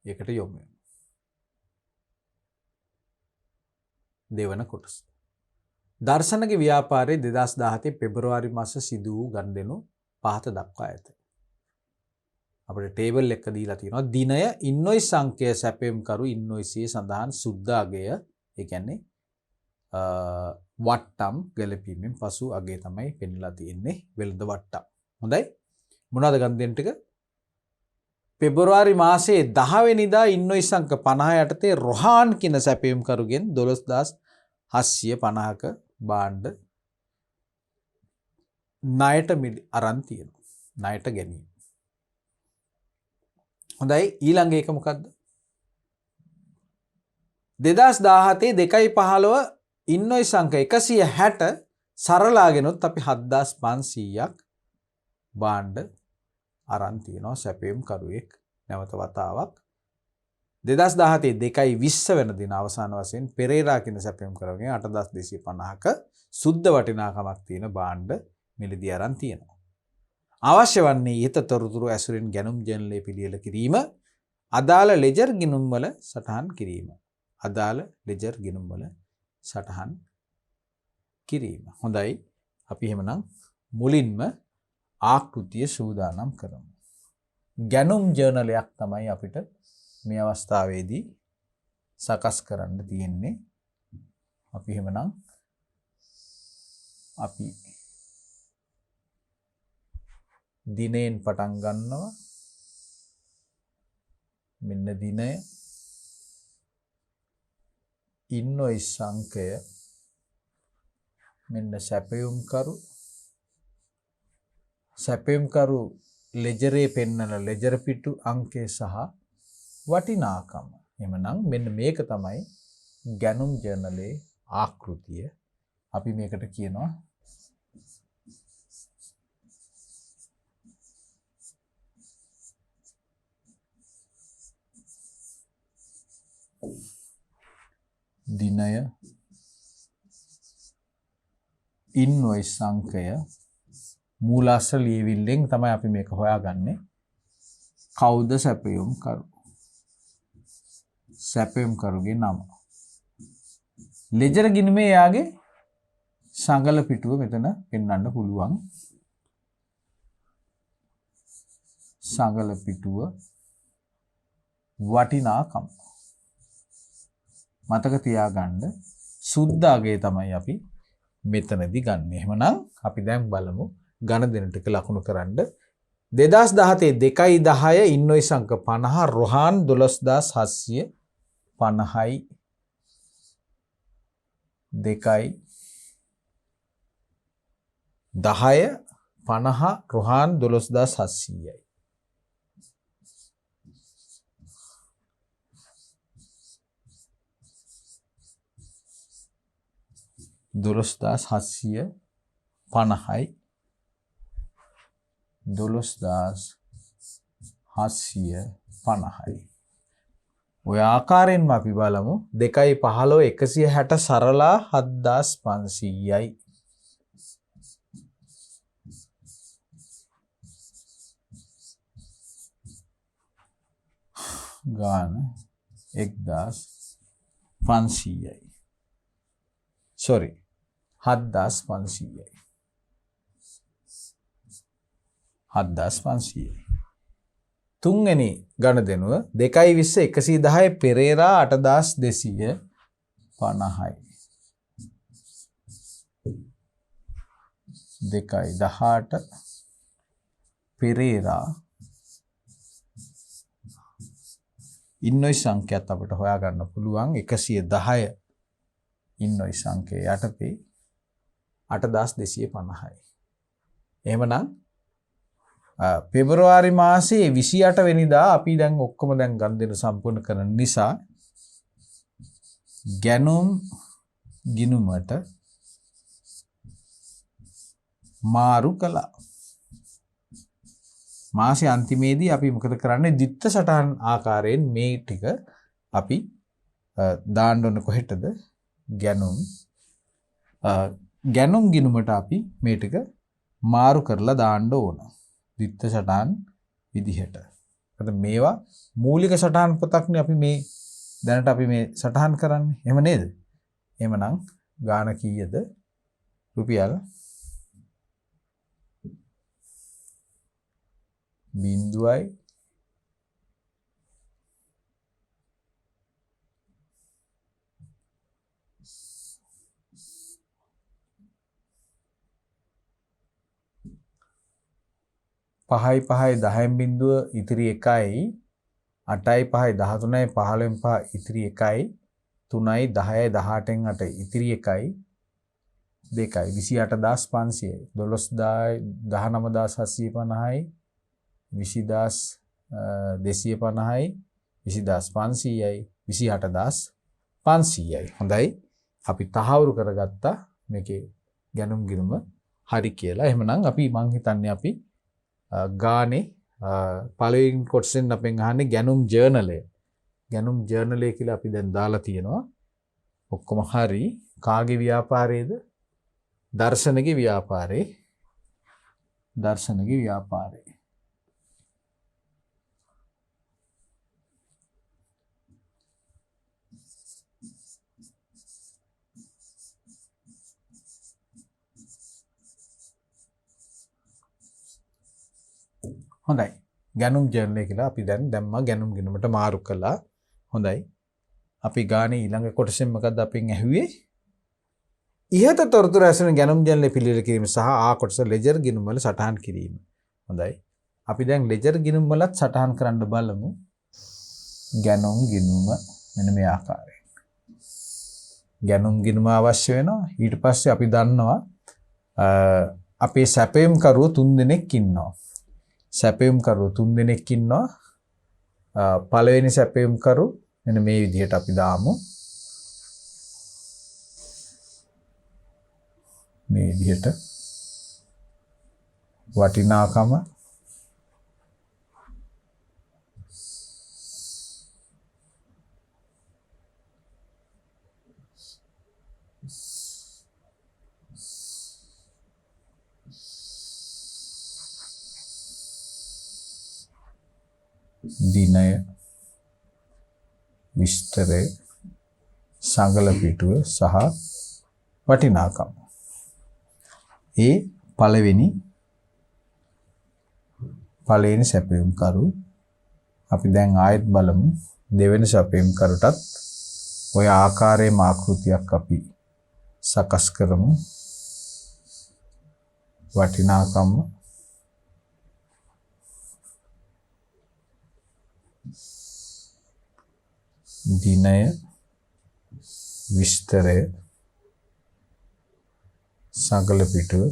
එකට යොමු වෙමු. දෙවන කොටස. දර්ශනගේ ව්‍යාපාරයේ 2017 පෙබරවාරි මාස සිදු වූ ගනුදෙනු පහත දක්වා ඇත. අපිට ටේබල් එක දීලා තියෙනවා. දිනය ඉන්වොයිස් අංකය සැපයුම්කරු ඉන්වොයිසියේ සඳහන් සුද්ධ අගය ඒ කියන්නේ වට්ටම් ගැලපීමෙන් පසු අගය තමයි පෙන්නලා තියෙන්නේ වෙළඳ වට්ටම්. හොඳයි. මොනවද ගනුදෙනු ටික? පෙබරවාරි මාසයේ 10 වෙනිදා ඉන්වොයිස් අංක 50 යටතේ රොහාන් කියන සැපයුම්කරුගෙන් 12750ක භාණ්ඩ ණයට අරන් තියෙනවා. ණයට ගැනීම. හොඳයි. ඊළඟ එක මොකද්ද? 2017 2.15 ඉන්වොයිස් අංක 160 සරලාගෙනොත් අපි 7500ක් භාණ්ඩ අරන් තියෙනවා සැපයුම් කරුවෙක් නැවත වතාවක් 2017 2.20 වෙනි දින අවසාන වශයෙන් පෙරේරා කියන සැපයුම් කරුවෙන් 8250ක සුද්ධ වටිනාකමක් තියෙන භාණ්ඩ මිලදී අරන් තියෙනවා. අවශ්‍ය වන්නේ ඊට තොරතුරු ඇසුරින් ගැනුම් ජර්නලයේ පිළියෙල කිරීම, අදාළ ලෙජර් ගිණුම් වල සටහන් කිරීම. අදාළ ලෙජර් ගිණුම් වල සටහන් කිරීම. හොඳයි. අපි එහෙමනම් මුලින්ම ආකෘතිය සූදානම් කරමු. ගැනුම් ජර්නලයක් තමයි අපිට මේ අවස්ථාවේදී සකස් කරන්න තියෙන්නේ. අපි එහෙමනම් අපි දිනෙන් පටන් ගන්නවා. මෙන්න දිනය ඉන්වොයිස් අංකය මෙන්න සැපයුම්කරු ලෙජරේ පෙන්නන ලෙජර් පිටු අංකය සහ වටිනාකම. එhmenan මෙන්න මේක තමයි ගැනුම් ජර්නලයේ ආකෘතිය. අපි මේකට කියනවා දිනය ඉන්වොයිස් අංකය මූලාශ්‍ර ලියවිල්ලෙන් තමයි අපි මේක හොයාගන්නේ. කවුද සැපයුම්කරුගේ නම. ලෙජර් ගිණුමේ යාගේ සංගල පිටුව මෙතන පෙන්වන්න පුළුවන්. සංගල පිටුව වටිනාකම මතක තියාගන්න සුද්ධ අගය තමයි අපි මෙතනදී ගන්න. එහෙමනම් අපි දැන් බලමු ගණදෙන ටික ලකුණු කරන්න. 2017 2.10 ඉන්වොයිස් අංක 50 රොහාන් 12750යි 2.10 50 රොහාන් 12700යි. දොළොස්දාස් 750යි 12700 750යි. ඔය ආකාරයෙන්ම අපි බලමු 2.15 160 සරලා 7500යි. ගාන 1500යි. sorry 7500යි. 7500යි. තුන්වෙනි ගණදෙනුව 2.20 110 පෙරේරා 8250යි. 2.18 පෙරේරා ඉන්නොයි සංඛ්‍යාවත් අපිට හොයාගන්න පුළුවන් 110 ඉන්නොයි සංඛ්‍යාව යටතේ 8250යි. එහෙමනම් පෙබරවාරි මාසයේ 28 වෙනිදා අපි දැන් ඔක්කොම දැන් ගණන් සම්පූර්ණ කරන නිසා ගැනුම් ගිණුමට මාරු කළා. මාසයේ අන්තිමේදී අපි මොකද කරන්නේ? ද්විත්ත සටහන් ආකාරයෙන් මේ ටික අපි දාන්න ඕන කොහෙටද? ගැනුම් ගිණුමට අපි මේ ටික මාරු කරලා දාන්න ඕන. ද්විත්ත සටහන් විදිහට. අද මේවා මූලික සටහන් පොතක්නේ අපි මේ දැනට අපි මේ සටහන් කරන්නේ. එහෙම නේද? එහෙමනම් ගාන කීයද? රුපියල් 0යි 5යි 5යි 10න් බිඳුව ඉතිරි 1යි 8යි 5යි 13යි 15න් 5 ඉතිරි 1යි 3යි 10යි 18න් 8 ඉතිරි 1යි 2යි 28500යි 12000යි 19750යි 20250යි 20500යි 28500යි. හොඳයි. අපි තහවුරු කරගත්තා මේකේ ගැනුම් ගිණුම හරි කියලා. එහෙමනම් අපි මං හිතන්නේ අපි ගානේ පළවෙනි කොටසෙන් අපෙන් අහන්නේ ගැනුම් ජර්නලය. ගැනුම් ජර්නලය කියලා අපි දැන් දාලා තියෙනවා. ඔක්කොම හරි. කාගේ ව්‍යාපාරයේද? දර්ශනගේ ව්‍යාපාරේ. දර්ශනගේ ව්‍යාපාරේ. හොඳයි. ගැනුම් ජර්නලය කියලා අපි දැන් දැම්මා ගැනුම් ගිණුමට මාරු කළා. හොඳයි. අපි ගානේ ඊළඟ කොටසෙන් මොකද්ද අපෙන් ඇහුවේ? ඉහත තොරතුරු ඇසෙන ගැනුම් ජර්නලය පිළිවෙල කිරීම සහ ආ කොටස ලෙජර් ගිණුම් වල සටහන් කිරීම. හොඳයි. අපි දැන් ලෙජර් ගිණුම් වලත් සටහන් කරන්න බලමු. ගැනුම් ගිණුම මෙන්න මේ ආකාරයෙන්. ගැනුම් ගිණුම අවශ්‍ය වෙනවා. ඊට පස්සේ අපි දන්නවා අපේ සැපයුම් කරුවෝ 3 දෙනෙක් ඉන්නවා. සැපයුම් කරුවෝ 3 දෙනෙක් ඉන්නවා. පළවෙනි සැපයුම් කරු මෙන්න මේ විදිහට අපි දාමු. මේ විදිහට වටිනාකම දිනය විස්තරය සංගල පිටුව සහ වටිනාකම. ඒ පළවෙනි සැපයුම් කරු අපි දැන් ආයෙත් බලමු. දෙවෙනි සැපයුම් කරුටත් ඔය ආකාරයේම ආකෘතියක් අපි සකස් කරමු. වටිනාකම දිනය විස්තරය සංගල පිටුව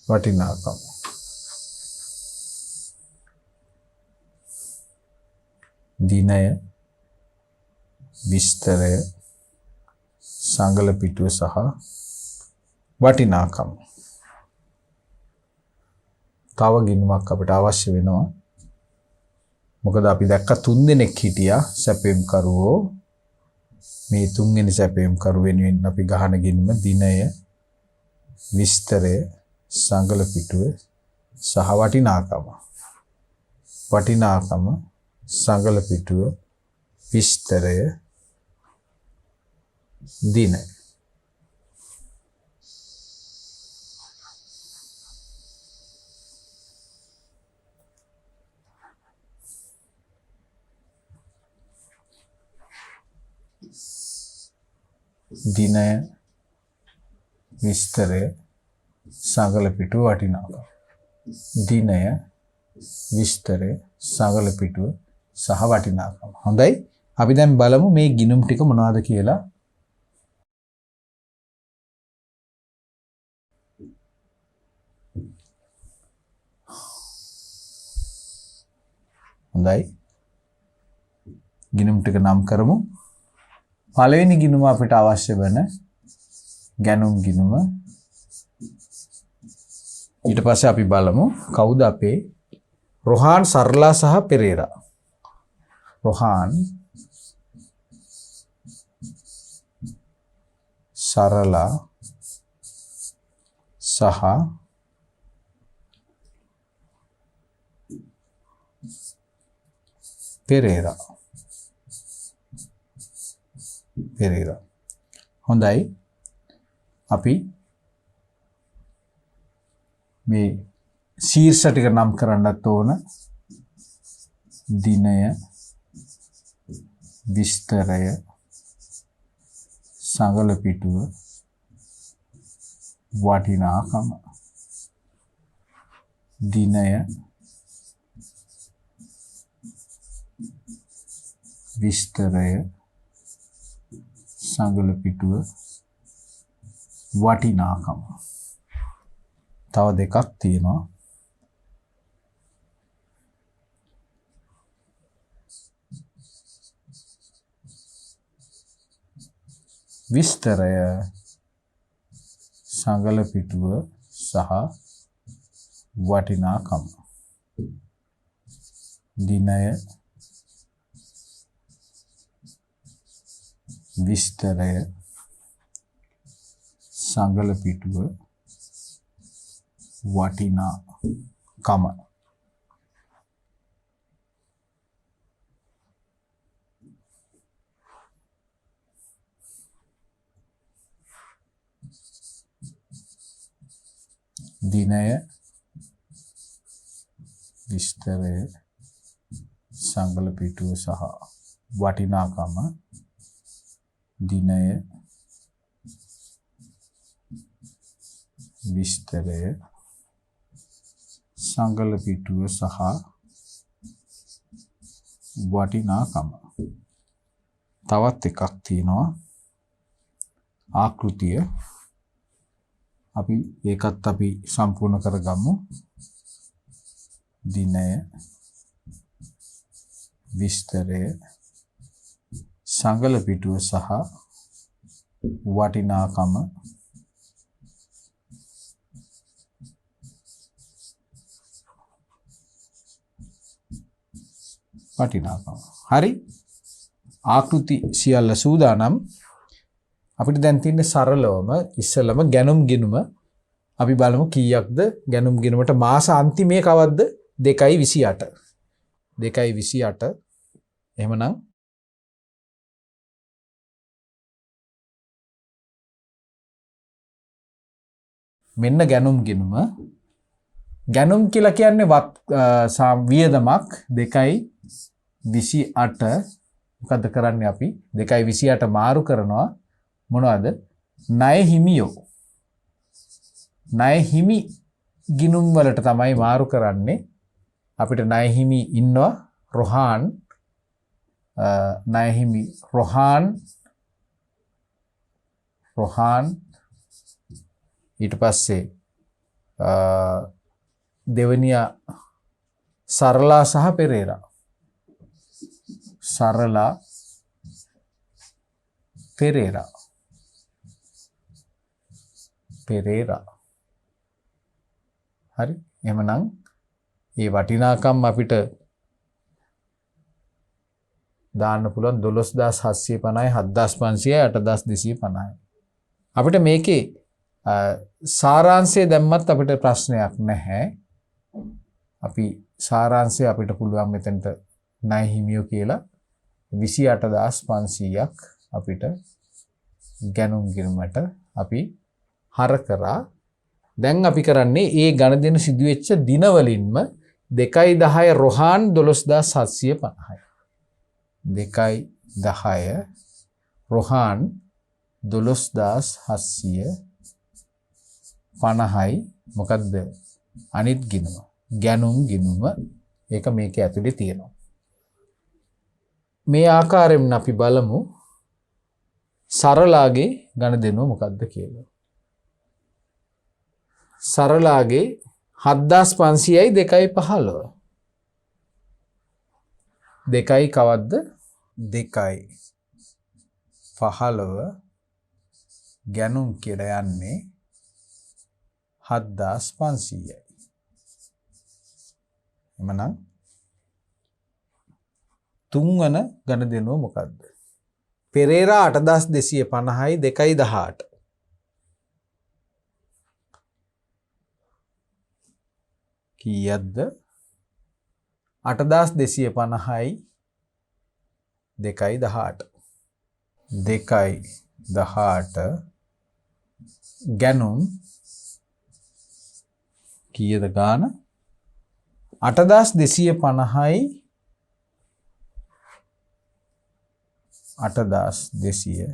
වටිනාකම. දිනය විස්තරය සංගල පිටුව සහ වටිනාකම. තව ගිණුමක් අපිට අවශ්‍ය වෙනවා. මොකද අපි දැක්ක 3 දෙනෙක් හිටියා සැපෙම් කරුවෝ. මේ 3 වෙනි සැපෙම් කරුව වෙනුවෙන් අපි ගහන ගිණුම දිනය, විස්තරය, සංගල පිටුව සහ වටිනාකම. වටිනාකම, සංගල පිටුව, විස්තරය, දිනය. දිනය, විස්තරය, සංගල පිටුව, වටිනාකම. දිනය, විස්තරය, සංගල පිටුව සහ වටිනාකම. හොඳයි. අපි දැන් බලමු මේ ගිණුම් ටික මොනවද කියලා. හොඳයි. ගිණුම් ටික නම් කරමු. පළවෙනි ගිණුම අපිට අවශ්‍ය වෙන ගැනුම් ගිණුම. ඊට පස්සේ අපි බලමු කවුද අපේ රොහාන්, සරලා සහ පෙරේරා. රොහාන්, සරලා සහ පෙරේරා. පෙරේරා. හොඳයි. අපි මේ ශීර්ෂ ටික නම් කරන්නත් ඕන. දිනය, විස්තරය, සංගල පිටුව, වටිනාකම. දිනය, විස්තරය, සංගල පිටුව, වටිනාකම. තව දෙකක් තියෙනවා. විස්තරය, සංගල පිටුව සහ වටිනාකම. දිනය, විස්තරය, සංගල පිටුව, වටිනාකම. දිනය, විස්තරය, සංගල පිටුව සහ වටිනාකම. දිනය, විස්තරය, සංගල පිටුව සහ වටිනාකම. තවත් එකක් තියෙනවා ආකෘතිය. අපි ඒකත් අපි සම්පූර්ණ කරගමු. දිනය, විස්තරය, සංගල පිටුව සහ වටිනාකම. වටිනාකම. හරි. ආකෘති සියල්ල සූදානම්. අපිට දැන් තියෙන්නේ සරලවම ඉස්සෙල්ලම ගැනුම් ගිණුම අපි බලමු කීයක්ද ගැනුම් ගිණුමට මාස අන්තිමේ කවද්ද 2.28. 2.28. එහෙමනම් මෙන්න ගැනුම් ගිණුම. ගැනුම් කියලා කියන්නේ වියදමක් 2.28. මොකද කරන්නේ අපි 2.28 මාරු කරනවා මොනවද? ණය හිමියෝ. ණය හිමි ගිණුම් වලට තමයි මාරු කරන්නේ. අපිට ණය හිමි ඉන්නවා රොහාන්. ණය හිමි රොහාන් ඊට පස්සේ දෙවනියා සරලා සහ පෙරේරා. සරලා, පෙරේරා. පෙරේරා. හරි. එහෙමනම් මේ වටිනාකම් අපිට දාන්න පුළුවන් 12750යි 7500යි 8250යි. අපිට මේකේ සාරාංශය දැම්මත් අපිට ප්‍රශ්නයක් නැහැ. අපි සාරාංශය අපිට පුළුවන් මෙතනට ණය හිමියෝ කියලා 28500ක් අපිට ගැනුම් ගිණුමට අපි හර කරා. දැන් අපි කරන්නේ ඒ ගණදෙනු සිදුවෙච්ච දිනවලින්ම 2.10 රොහාන් 12750යි. 2.10 රොහාන් 12750යි මොකද්ද අනිත් ගිණුම ගැනුම් ගිණුම ඒක මේකේ ඇතුලේ තියෙනවා. මේ ආකාරයෙන් අපි බලමු සරලාගේ ගණදෙනුව මොකද්ද කියලා. සරලාගේ 7500යි 2.15 දෙකයි කවද්ද 2.15 ගැනුම් කියලා යන්නේ 7500යි. එමනම් තුන්වන ගණදෙනුව මොකද්ද? පෙරේරා 8250යි 2.18 කීයක්ද? 8250යි 2.18 2.18 ගැනුම් කීයද ගාන? 8250යි 8250යි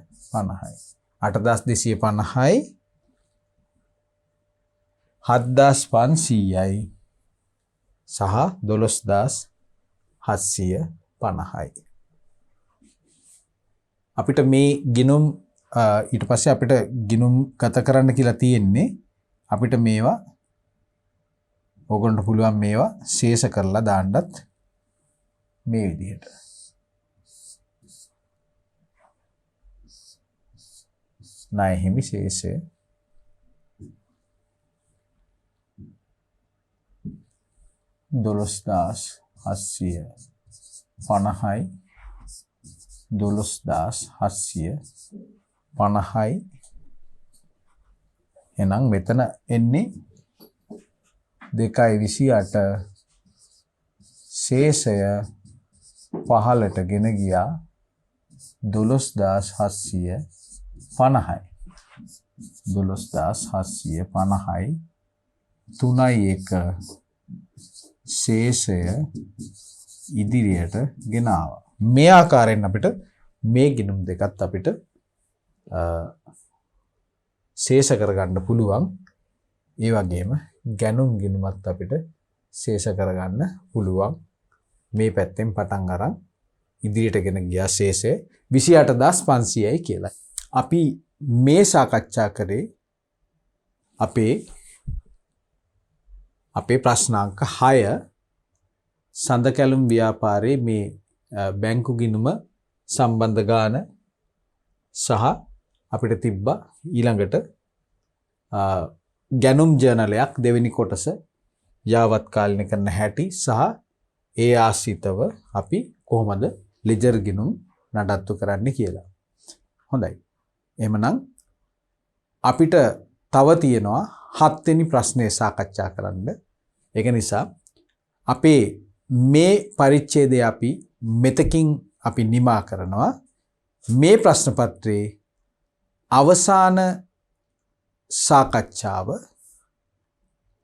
7500යි සහ 12750යි. අපිට මේ ගිණුම් ඊට පස්සේ අපිට ගිණුම් ගත කරන්න කියලා තියෙන්නේ. අපිට මේවා ඕගොල්ලන්ට පුළුවන් මේවා ශේෂ කරලා දාන්නත් මේ විදිහට. ණය හිමි ශේෂය දොළොස්දාස් 750යි 12750යි. එහෙනම් මෙතන එන්නේ 2.28 ශේෂය 15ට ගෙන ගියා 12750යි 12750යි 3.1 ශේෂය ඉදිරියට ගෙන ආවා. මේ ආකාරයෙන් අපිට මේ ගිණුම් දෙකත් අපිට ශේෂ කරගන්න පුළුවන්. ඒ වගේම ගැනුම් ගිණුමත් අපිට ශේෂ කරගන්න පුළුවන්. මේ පැත්තෙන් පටන් අරන් ඉදිරියට ගෙන ගියා ශේෂය 28500යි කියලා. අපි මේ සාකච්ඡා කරේ අපේ ප්‍රශ්නාංක 6 සඳකැලුම් ව්‍යාපාරයේ මේ බැංකු ගිණුම සම්බන්ධ ගාන සහ අපිට තිබ්බ ඊළඟට ගැනුම් ජර්නලයක් දෙවෙනි කොටස යාවත් කාලින කරන හැටි සහ ඒ ආශ්‍රිතව අපි කොහොමද ලෙජර් ගිණුම් නඩත්තු කරන්න කියලා. හොඳයි. එහෙමනම් අපිට තව තියෙනවා 7 වෙනි ප්‍රශ්නය සාකච්ඡා කරන්න. ඒක නිසා අපේ මේ පරිච්ඡේදය අපි මෙතකින් අපි නිමා කරනවා. මේ ප්‍රශ්න පත්‍රයේ අවසාන සාකච්ඡාව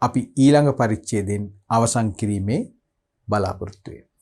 අපි ඊළඟ පරිච්ඡේදයෙන් අවසන් කිරීමේ බලාපොරොත්තු වෙනවා.